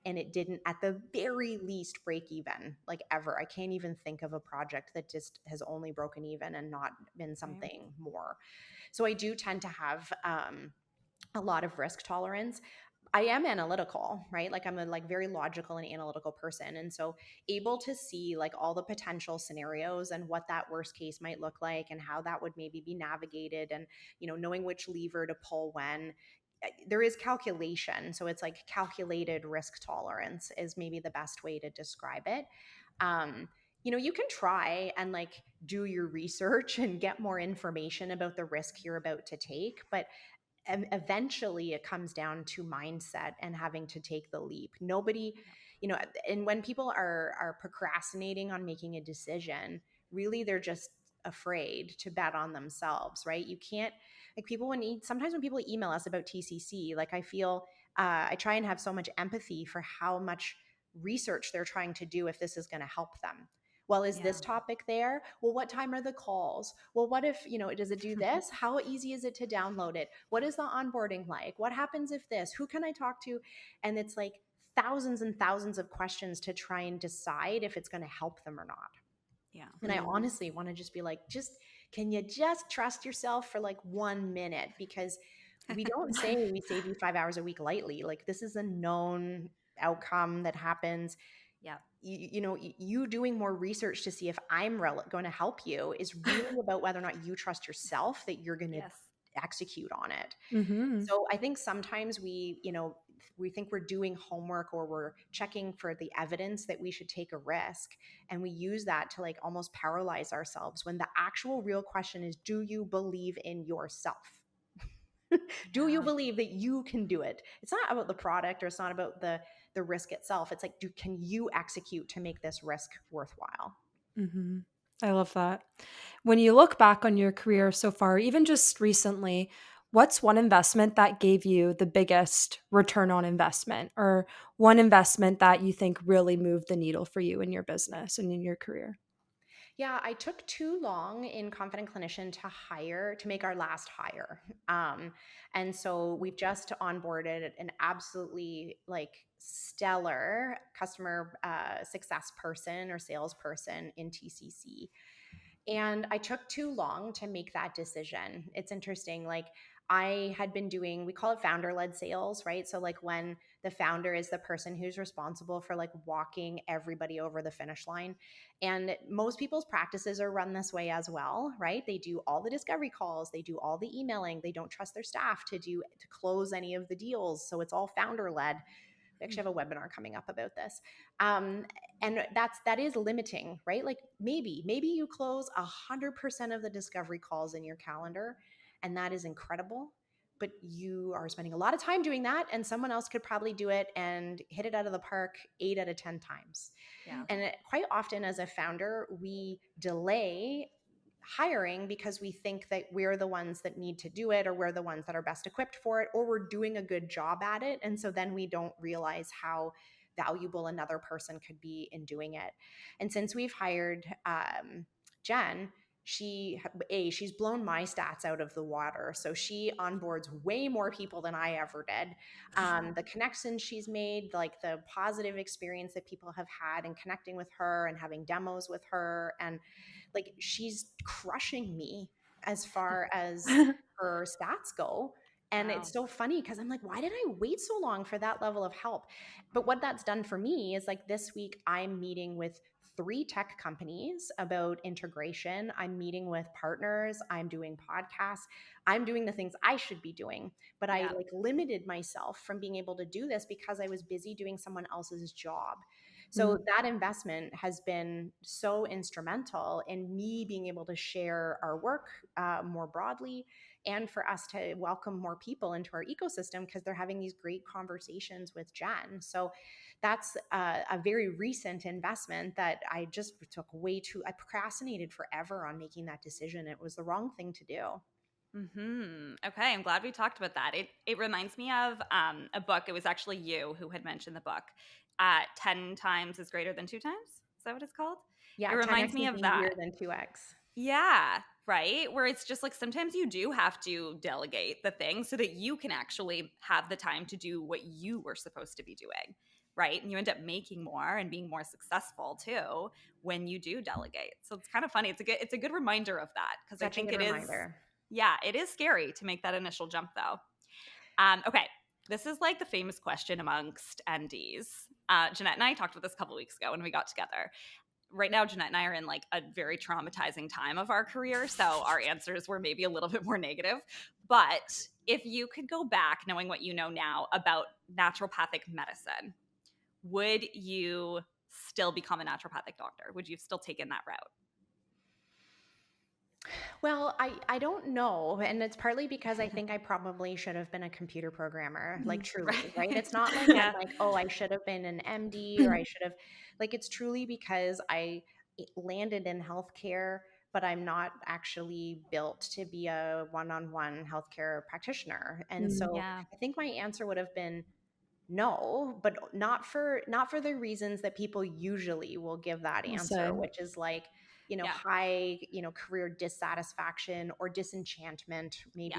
and it didn't at the very least break even, like ever. I can't even think of a project that just has only broken even and not been Right. something more. So I do tend to have a lot of risk tolerance. I am analytical, right? Like I'm a like very logical and analytical person. And so able to see like all the potential scenarios and what that worst case might look like and how that would maybe be navigated and, knowing which lever to pull when. There is calculation. So it's like calculated risk tolerance is maybe the best way to describe it. Um, you can try and like do your research and get more information about the risk you're about to take, but eventually it comes down to mindset and having to take the leap. Nobody, and when people are procrastinating on making a decision, really they're just afraid to bet on themselves, right? You can't, like, sometimes when people email us about TCC, like I feel I try and have so much empathy for how much research they're trying to do if this is going to help them. Well, is this topic there? Well, what time are the calls? Well, what if, does it do this? How easy is it to download it? What is the onboarding like? What happens if this? Who can I talk to? And it's like thousands and thousands of questions to try and decide if it's going to help them or not. Yeah. And I honestly want to just be like, can you just trust yourself for like 1 minute? Because we don't say we save you 5 hours a week lightly. Like, this is a known outcome that happens. Yeah. You doing more research to see if I'm going to help you is really about whether or not you trust yourself that you're going to execute on it. Mm-hmm. So I think sometimes we think we're doing homework or we're checking for the evidence that we should take a risk. And we use that to like almost paralyze ourselves when the actual real question is, do you believe in yourself? Do you believe that you can do it? It's not about the product or it's not about the risk itself. It's like, can you execute to make this risk worthwhile? Mm-hmm. I love that. When you look back on your career so far, even just recently, what's one investment that gave you the biggest return on investment, or one investment that you think really moved the needle for you in your business and in your career? Yeah, I took too long in Confident Clinician to make our last hire. And so we've just onboarded an absolutely like stellar customer success person or salesperson in TCC. And I took too long to make that decision. It's interesting. Like, I had been doing, we call it founder led sales, right? So, like, when the founder is the person who's responsible for like walking everybody over the finish line. And most people's practices are run this way as well, right? They do all the discovery calls, they do all the emailing, they don't trust their staff to close any of the deals. So, it's all founder led. We actually have a webinar coming up about this. And that is limiting, right? Like maybe you close 100% of the discovery calls in your calendar, and that is incredible. But you are spending a lot of time doing that, and someone else could probably do it and hit it out of the park 8 out of 10 times. Yeah. And quite often as a founder, we delay hiring because we think that we're the ones that need to do it, or we're the ones that are best equipped for it, or we're doing a good job at it. And so then we don't realize how valuable another person could be in doing it. And since we've hired Jen, she's blown my stats out of the water. So she onboards way more people than I ever did. The connections she's made, like the positive experience that people have had in connecting with her and having demos with her, and like she's crushing me as far as her stats go. And Wow. it's so funny because I'm like, why did I wait so long for that level of help? But what that's done for me is like this week, I'm meeting with 3 tech companies about integration. I'm meeting with partners. I'm doing podcasts. I'm doing the things I should be doing. But I like limited myself from being able to do this because I was busy doing someone else's job. So that investment has been so instrumental in me being able to share our work more broadly, and for us to welcome more people into our ecosystem because they're having these great conversations with Jen. So that's a very recent investment that I just I procrastinated forever on making that decision. It was the wrong thing to do. Okay, I'm glad we talked about that. It reminds me of a book. It was actually you who had mentioned the book. 10 times is greater than 2 times. Is that what it's called? Yeah, It reminds 10x me is of that. easier than 2x. Yeah, right. Where it's just like sometimes you do have to delegate the thing so that you can actually have the time to do what you were supposed to be doing. Right. And you end up making more and being more successful too when you do delegate. So it's kind of funny. It's a good reminder of that because I Such a think good it is. reminder. Yeah, it is scary to make that initial jump though. Okay. This is like the famous question amongst NDs. Jeanette and I talked about this a couple of weeks ago when we got together. Right now, Jeanette and I are in like a very traumatizing time of our career, so our answers were maybe a little bit more negative. But if you could go back knowing what you know now about naturopathic medicine, would you still become a naturopathic doctor? Would you have still taken that route? Well, I don't know. And it's partly because I think I probably should have been a computer programmer, like truly, right? It's not like I'm Yeah. like, oh, I should have been an MD or I should have, like, it's truly because I landed in healthcare, but I'm not actually built to be a one-on-one healthcare practitioner. And so Yeah. I think my answer would have been no, but not for the reasons that people usually will give that I'll answer, say. which is like, Yeah. high, career dissatisfaction or disenchantment, maybe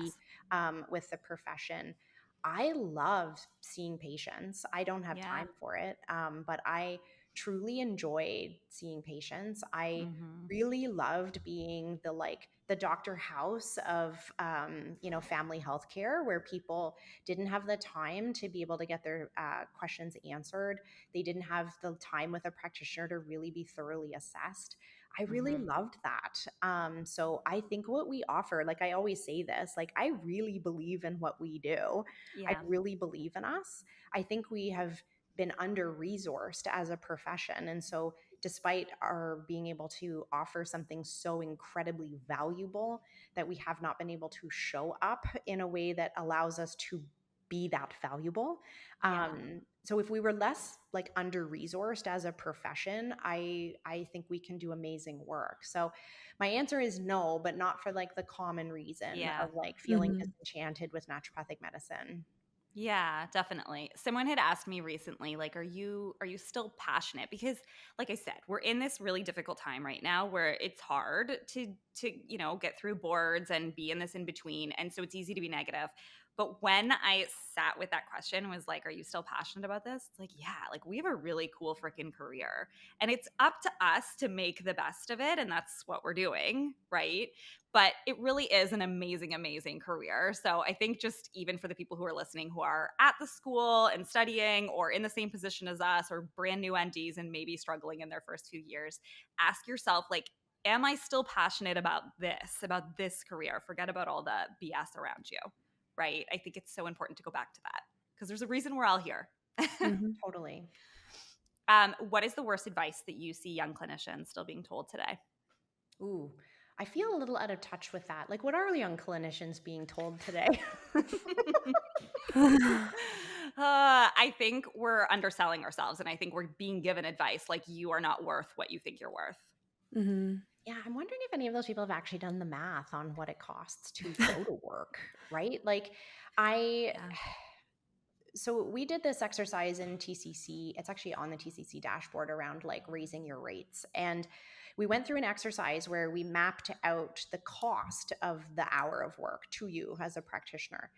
Yes. with the profession. I love seeing patients. I don't have Yeah. time for it, but I truly enjoyed seeing patients. I Mm-hmm. really loved being the Dr. House of family healthcare, where people didn't have the time to be able to get their questions answered. They didn't have the time with a practitioner to really be thoroughly assessed. I really Mm-hmm. loved that. So I think what we offer, like I always say this, like I really believe in what we do. I Yeah. really believe in us. I think we have been under resourced as a profession. And so, despite our being able to offer something so incredibly valuable, that we have not been able to show up in a way that allows us to be that valuable. Yeah. So if we were less like under resourced as a profession, I think we can do amazing work. So my answer is no, but not for like the common reason Yeah. of like feeling Mhm. disenchanted with naturopathic medicine. Yeah, definitely. Someone had asked me recently, like, are you still passionate? Because, like I said, we're in this really difficult time right now where it's hard to get through boards and be in this in between, and so it's easy to be negative. But when I sat with that question and was like, "Are you still passionate about this?" It's like, yeah, like we have a really cool freaking career, and it's up to us to make the best of it, and that's what we're doing, right? But it really is an amazing, amazing career. So I think just even for the people who are listening who are at the school and studying or in the same position as us or brand new NDs and maybe struggling in their first few years, ask yourself, like, am I still passionate about this career? Forget about all the BS around you, right? I think it's so important to go back to that because there's a reason we're all here. Mhm. Totally. What is the worst advice that you see young clinicians still being told today? Ooh, I feel a little out of touch with that. Like, what are young clinicians being told today? I think we're underselling ourselves, and I think we're being given advice like you are not worth what you think you're worth. Mhm. Yeah, I'm wondering if any of those people have actually done the math on what it costs to go to work, right? Like, I Yeah. so we did this exercise in TCC. It's actually on the TCC dashboard around like raising your rates. And we went through an exercise where we mapped out the cost of the hour of work to you as a practitioner.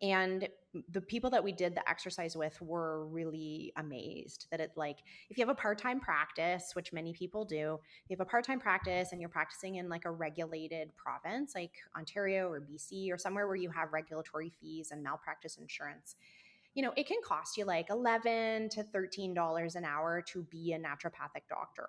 And the people that we did the exercise with were really amazed that it, like, if you have a part-time practice, which many people do, if you have a part-time practice and you're practicing in like a regulated province like Ontario or BC or somewhere where you have regulatory fees and malpractice insurance, it can cost you like $11 to $13 an hour to be a naturopathic doctor.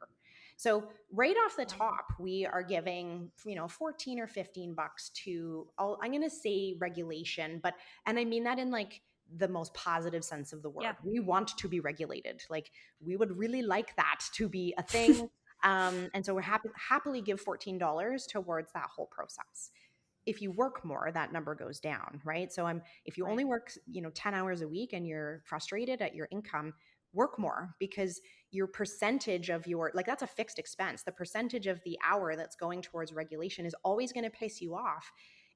So right off the top, we are giving, 14 or 15 bucks to, I'm going to say regulation, and I mean that in like the most positive sense of the word. Yeah. We want to be regulated. Like, we would really like that to be a thing. And so we're happily give $14 towards that whole process. If you work more, that number goes down, right? So if you Right. only work, 10 hours a week and you're frustrated at your income, work more, because your percentage of your, like, that's a fixed expense. The percentage of the hour that's going towards regulation is always going to piss you off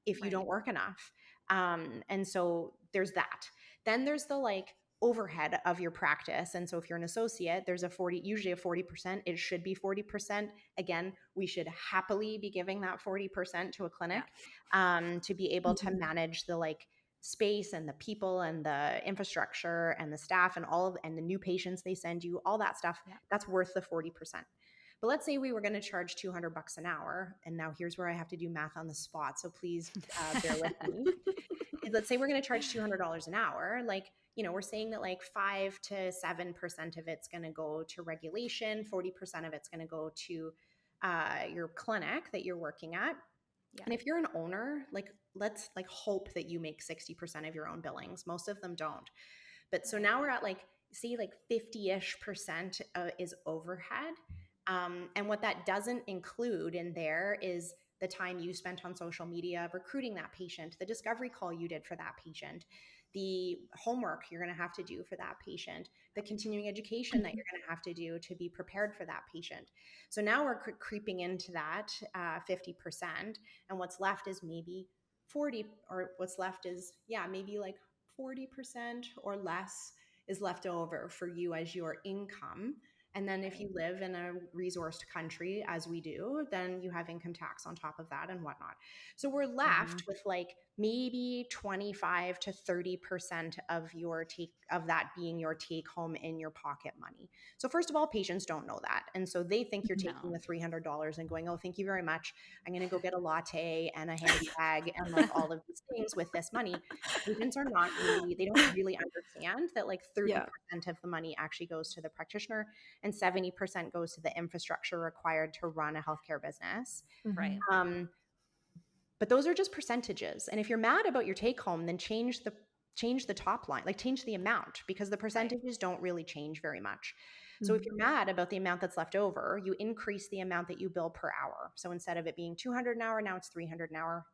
if you Right. don't work enough. And so there's that. Then there's the like overhead of your practice. And so if you're an associate, there's usually a 40%. It should be 40%. Again, we should happily be giving that 40% to a clinic, to be able to Mhm. manage the like space and the people and the infrastructure and the staff and the new patients they send you, all that stuff. Yeah. That's worth the 40%. But let's say we were going to charge 200 bucks an hour. And now here's where I have to do math on the spot. So please bear with me. let's say we're going to charge $200 an hour, like, we're saying that like 5 to 7% of it's going to go to regulation, 40% of it's going to go to your clinic that you're working at. Yeah. And if you're an owner, like, let's like hope that you make 60% of your own billings. Most of them don't. But so now we're at like, see, like 50-ish% is overhead. And what that doesn't include in there is the time you spent on social media recruiting that patient, the discovery call you did for that patient, the homework you're going to have to do for that patient, the continuing education that you're going to have to do to be prepared for that patient. So now we're creeping into that 50%, and what's left is maybe 40, or what's left is, maybe like 40% or less is left over for you as your income. And then if you live in a resourced country, as we do, then you have income tax on top of that and whatnot. So we're left with like maybe 25 to 30% of that being your take home in your pocket money. So first of all, patients don't know that. And so they think you're taking the $300 and going, oh, thank you very much. I'm going to go get a latte and a handbag and like all of these things with this money. Patients are not really, they don't really understand that like 30% of the money actually goes to the practitioner and 70% goes to the infrastructure required to run a healthcare business. Right. But those are just percentages. And if you're mad about your take home, then change the top line, like change the amount, because the percentages don't really change very much. So if you're mad about the amount that's left over, you increase the amount that you bill per hour. So instead of it being 200 an hour, now it's 300 an hour.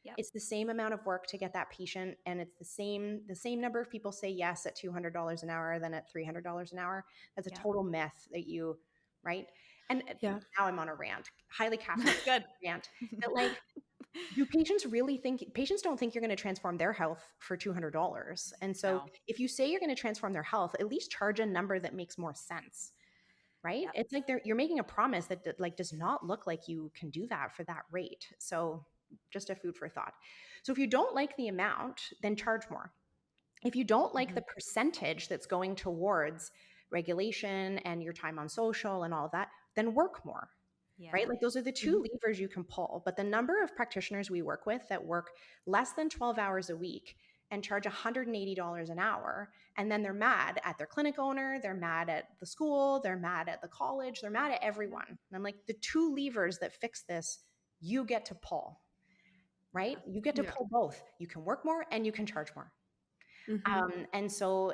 Yep. It's the same amount of work to get that patient, and it's the same number of people say yes at $200 an hour than at $300 an hour. That's a total myth that you, right? And now I'm on a rant, highly caffeinated good rant. That like, do patients really think, patients don't think you're going to transform their health for $200. And so if you say you're going to transform their health, at least charge a number that makes more sense. Right? Yep. It's like you're making a promise that like does not look like you can do that for that rate. So just a food for thought. So if you don't like the amount, then charge more. If you don't like the percentage that's going towards regulation and your time on social and all of that, then work more. Right? Like those are the two levers you can pull. But the number of practitioners we work with that work less than 12 hours a week and charge $180 an hour, and then they're mad at their clinic owner, they're mad at the school, they're mad at the college, they're mad at everyone. And I'm like, the two levers that fix this, you get to pull, right? You get to pull both. You can work more and you can charge more. And so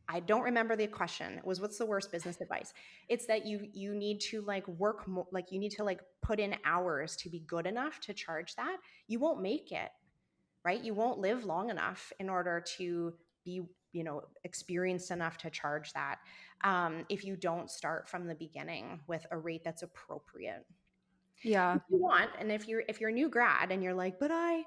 I don't remember the question. It was, what's the worst business advice? It's that you need to like work more, like you need to like put in hours to be good enough to charge that. You won't make it, right? You won't live long enough in order to be, experienced enough to charge that if you don't start from the beginning with a rate that's appropriate. Yeah. If you want, and if you're a new grad and you're like, but I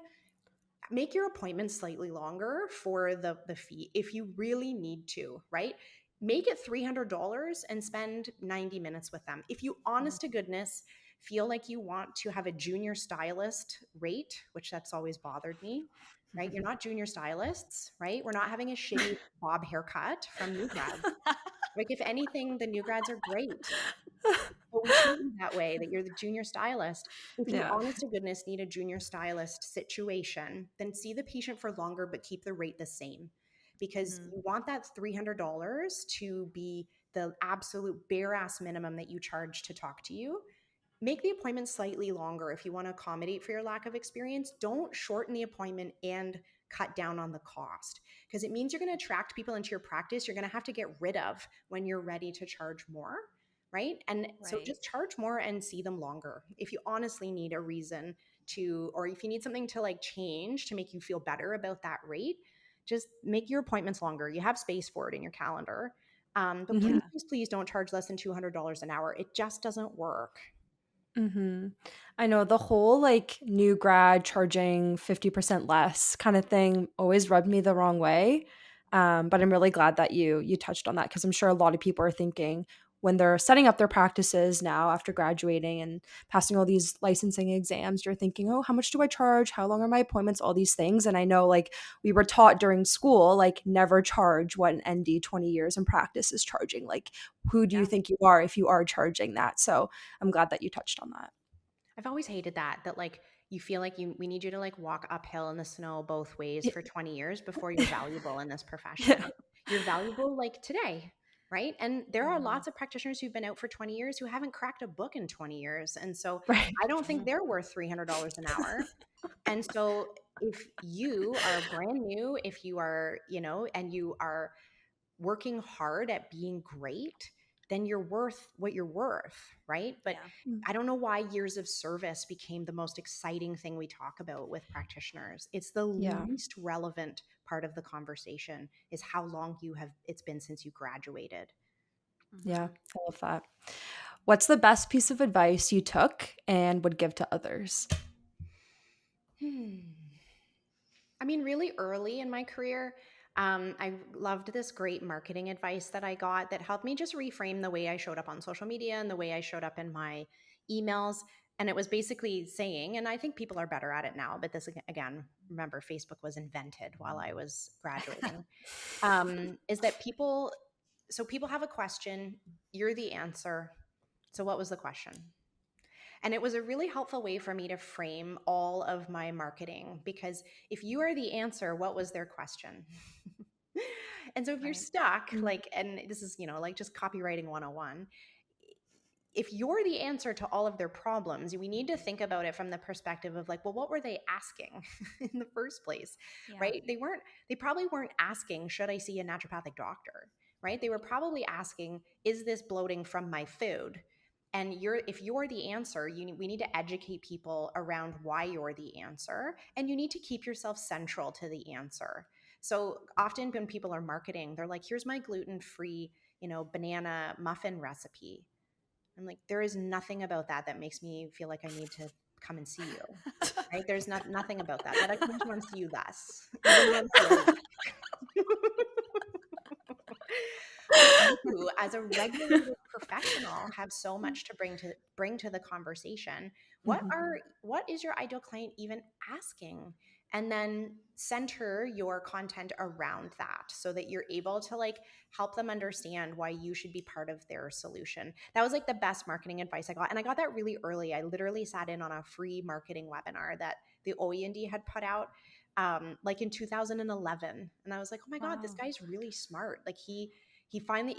make your appointment slightly longer for the fee if you really need to, right? Make it $300 and spend 90 minutes with them. If you honest to goodness feel like you want to have a junior stylist rate, which that's always bothered me, right? You're not junior stylists, right? We're not having a shitty bob haircut from new grads. Like if anything, the new grads are great. But we treat you that way, that you're the junior stylist. If you honest to goodness need a junior stylist situation, then see the patient for longer, but keep the rate the same. Because you want that $300 to be the absolute bare ass minimum that you charge to talk to you. Make the appointment slightly longer if you want to accommodate for your lack of experience. Don't shorten the appointment and cut down on the cost, because it means you're going to attract people into your practice you're going to have to get rid of when you're ready to charge more. Right. And so just charge more and see them longer. If you honestly need a reason to, or if you need something to like change to make you feel better about that rate, just make your appointments longer. You have space for it in your calendar. But please don't charge less than $200 an hour. It just doesn't work. I know the whole like new grad charging 50% less kind of thing always rubbed me the wrong way. But I'm really glad that you touched on that, because I'm sure a lot of people are thinking when they're setting up their practices now after graduating and passing all these licensing exams, you're thinking, oh, how much do I charge? How long are my appointments? All these things. And I know like we were taught during school, like never charge what an ND 20 years in practice is charging. Like who do you think you are if you are charging that? So I'm glad that you touched on that. I've always hated that like you feel like we need you to like walk uphill in the snow both ways for 20 years before you're valuable in this profession. You're valuable like today, right? And there are lots of practitioners who've been out for 20 years who haven't cracked a book in 20 years. And so Right. I don't think they're worth $300 an hour. And so if you are brand new, if you are, and you are working hard at being great, then you're worth what you're worth, right? But I don't know why years of service became the most exciting thing we talk about with practitioners. It's the least relevant part of the conversation is how long it's been since you graduated. Yeah, I love that. What's the best piece of advice you took and would give to others? I mean, really early in my career, I loved this great marketing advice that I got that helped me just reframe the way I showed up on social media and the way I showed up in my emails. And it was basically saying, and I think people are better at it now, but this again, remember, Facebook was invented while I was graduating, is that people have a question, you're the answer. So what was the question? And it was a really helpful way for me to frame all of my marketing, because if you are the answer, what was their question? And so if you're stuck, like, and this is, like just copywriting 101, if you're the answer to all of their problems, we need to think about it from the perspective of like, well, what were they asking in the first place, right? They probably weren't asking, should I see a naturopathic doctor, right? They were probably asking, is this bloating from my food? And if you're the answer, we need to educate people around why you're the answer, and you need to keep yourself central to the answer. So often when people are marketing, they're like, here's my gluten-free, banana muffin recipe. I'm like, there is nothing about that makes me feel like I need to come and see you, right? There's nothing about that. But I come to want to see you less. Even once a week. You, as a regulated professional, have so much to bring to the conversation. What is your ideal client even asking? And then center your content around that so that you're able to like help them understand why you should be part of their solution. That was like the best marketing advice I got. And I got that really early. I literally sat in on a free marketing webinar that the OEND had put out like in 2011. And I was like, oh my God, this guy's really smart. Like he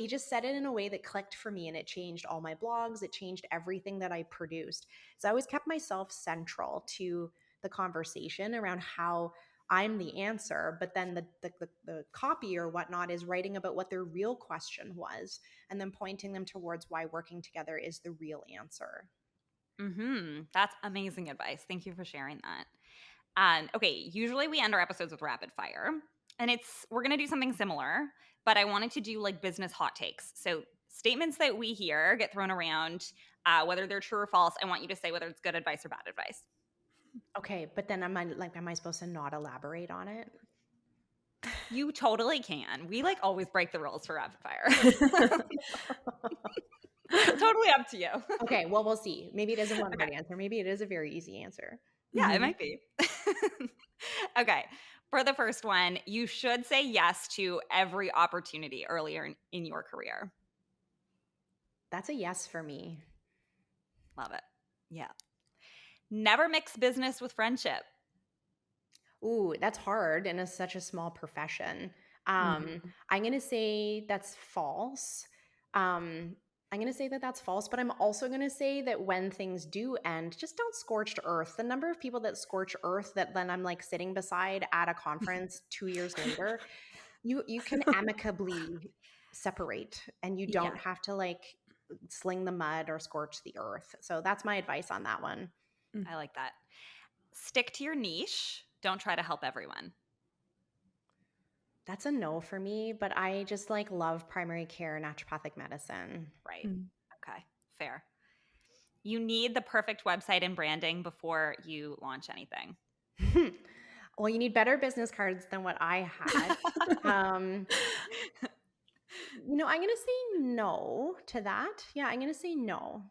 just said it in a way that clicked for me, and it changed all my blogs. It changed everything that I produced. So I always kept myself central to the conversation around how I'm the answer, but then the copy or whatnot is writing about what their real question was, and then pointing them towards why working together is the real answer. That's amazing advice. Thank you for sharing that. Okay, usually we end our episodes with rapid fire, and we're going to do something similar, but I wanted to do like business hot takes. So statements that we hear get thrown around, whether they're true or false. I want you to say whether it's good advice or bad advice. Okay, but then am I supposed to not elaborate on it? You totally can. We like always break the rules for rapid fire. Totally up to you. Okay, well, we'll see. Maybe it isn't one word answer. Maybe it is a very easy answer. Yeah, it might be. Okay. For the first one, you should say yes to every opportunity earlier in your career. That's a yes for me. Love it. Yeah. Never mix business with friendship. Ooh, that's hard in such a small profession. I'm going to say that's false. I'm going to say that that's false, but I'm also going to say that when things do end, just don't scorch earth. The number of people that scorch earth that then I'm like sitting beside at a conference 2 years later, you can amicably separate, and you don't have to like sling the mud or scorch the earth. So that's my advice on that one. I like that. Stick to your niche. Don't try to help everyone. That's a no for me, but I just like love primary care naturopathic medicine. Right. Okay. Fair. You need the perfect website and branding before you launch anything. Well, you need better business cards than what I had. I'm going to say no to that. Yeah, I'm going to say no.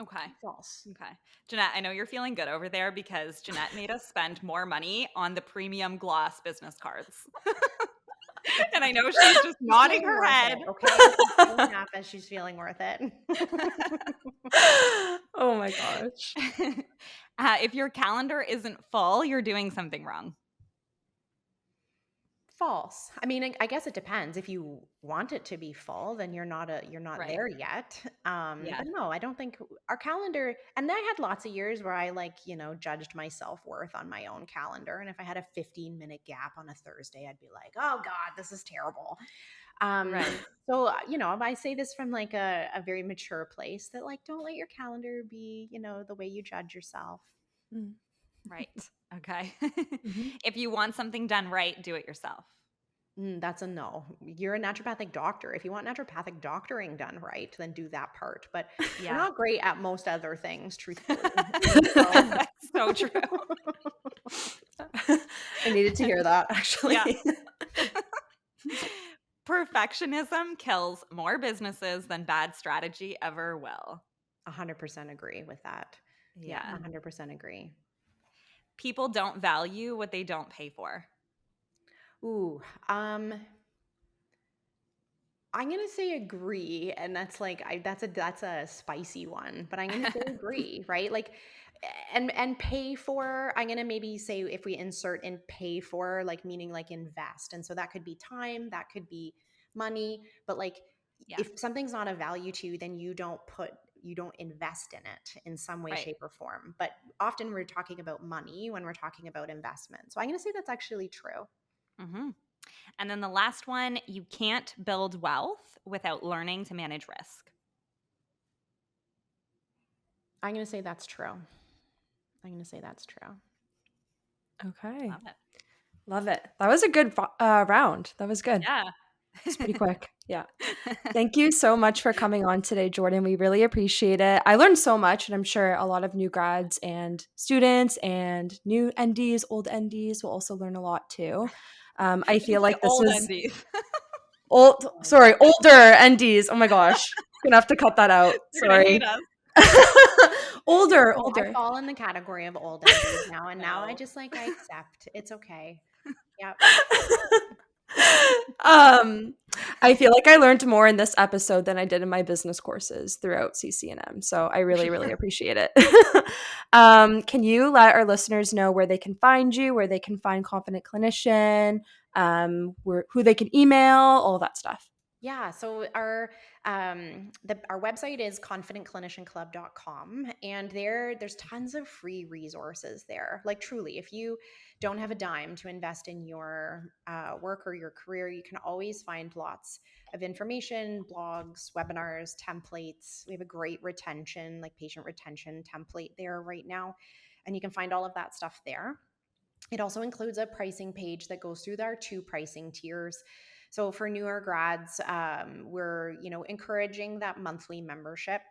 Okay. False. Okay. Jeanette, I know you're feeling good over there because Jeanette made us spend more money on the premium gloss business cards. And I know she's just nodding her head. Okay. She's feeling worth it. Oh my gosh. If your calendar isn't full, you're doing something wrong. False. I mean, I guess it depends. If you want it to be full, then you're not Right. there yet. Yeah. But no, I don't think our calendar. And I had lots of years where I judged my self-worth on my own calendar. And if I had a 15-minute gap on a Thursday, I'd be like, oh God, this is terrible. Right. So I say this from like a very mature place that like don't let your calendar be the way you judge yourself. Mm. Right. Okay. Mhm. If you want something done right, do it yourself. That's a no. You're a naturopathic doctor. If you want naturopathic doctoring done right, then do that part. But we're Yeah. not great at most other things, truthfully. That's so true. I needed to hear that, actually. Yeah. Perfectionism kills more businesses than bad strategy ever will. 100% agree with that. Yeah, Yeah. 100% agree. People don't value what they don't pay for. Ooh, I'm gonna say agree, and that's like that's a spicy one, but I'm gonna say agree, right? Like, and pay for. I'm gonna maybe say if we insert in pay for, like meaning like invest, and so that could be time, that could be money, but like Yeah. if something's not of value to you, then you don't invest in it in some way, Right. shape, or form. But often we're talking about money when we're talking about investment. So I'm gonna say that's actually true. Mm-hmm. And then the last one, you can't build wealth without learning to manage risk. I'm gonna say that's true. I'm gonna say that's true. Okay. Love it. Love it. That was a good round. That was good. Yeah. It's pretty quick. Yeah. Thank you so much for coming on today, Jordan. We really appreciate it. I learned so much, and I'm sure a lot of new grads and students and new NDs, old NDs will also learn a lot too. I feel like this Old was NDs. older NDs. Oh my gosh. Gonna have to cut that out. They're gonna hate Sorry. us. older. I fall in the category of old ladies now, and now I No. just like I accept. It's okay. Yep. I feel like I learned more in this episode than I did in my business courses throughout CCNM. So I really, really appreciate it. Can you let our listeners know where they can find you, where they can find Confident Clinician, who they can email, all that stuff? Yeah, so our website is confidentclinicianclub.com, and there's tons of free resources there. Like truly, if you don't have a dime to invest in your work or your career, you can always find lots of information, blogs, webinars, templates. We have a great patient retention template there right now, and you can find all of that stuff there. It also includes a pricing page that goes through our 2 pricing tiers. So for newer grads, we're encouraging that monthly membership.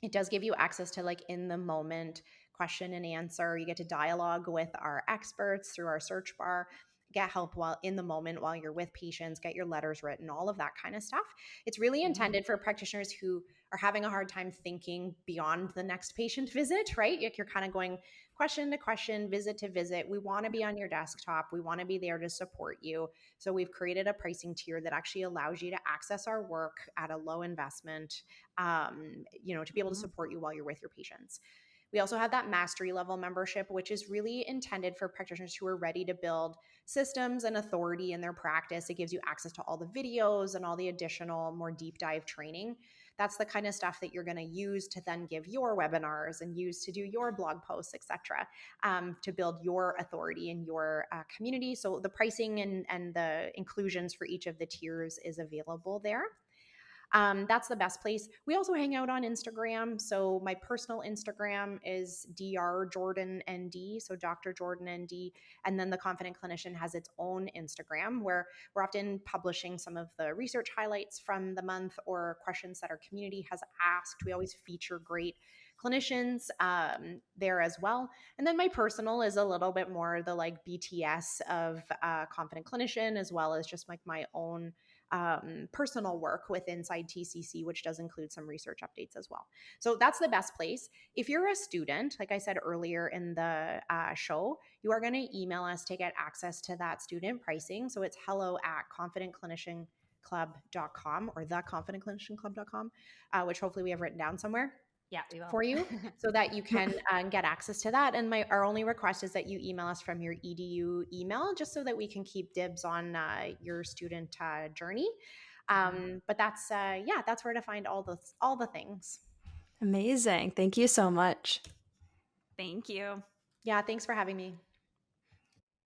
It does give you access to like in the moment question and answer. You get to dialogue with our experts through our search bar, get help while in the moment while you're with patients, get your letters written, all of that kind of stuff. It's really intended for practitioners who are having a hard time thinking beyond the next patient visit, right? You're kind of going question to question, visit to visit. We want to be on your desktop. We want to be there to support you. So we've created a pricing tier that actually allows you to access our work at a low investment, to be able to support you while you're with your patients. We also have that mastery level membership, which is really intended for practitioners who are ready to build systems and authority in their practice. It gives you access to all the videos and all the additional, more deep dive training. That's the kind of stuff that you're going to use to then give your webinars and use to do your blog posts, etc., to build your authority in your community. So the pricing and the inclusions for each of the tiers is available there. That's the best place. We also hang out on Instagram. So my personal Instagram is drjordannd, so Dr. Jordan ND. And then the Confident Clinician has its own Instagram where we're often publishing some of the research highlights from the month or questions that our community has asked. We always feature great clinicians there as well. And then my personal is a little bit more the like BTS of Confident Clinician, as well as just like my own personal work with inside TCC, which does include some research updates as well. So that's the best place. If you're a student, like I said earlier in the show, you are going to email us to get access to that student pricing. So it's hello@confidentclinicianclub.com or theconfidentclinicianclub.com, which hopefully we have written down somewhere. Yeah, we will. for you so that you can get access to that. And our only request is that you email us from your edu email, just so that we can keep dibs on your student journey. But that's that's where to find all the things. Amazing. Thank you so much. Thank you. Yeah, thanks for having me.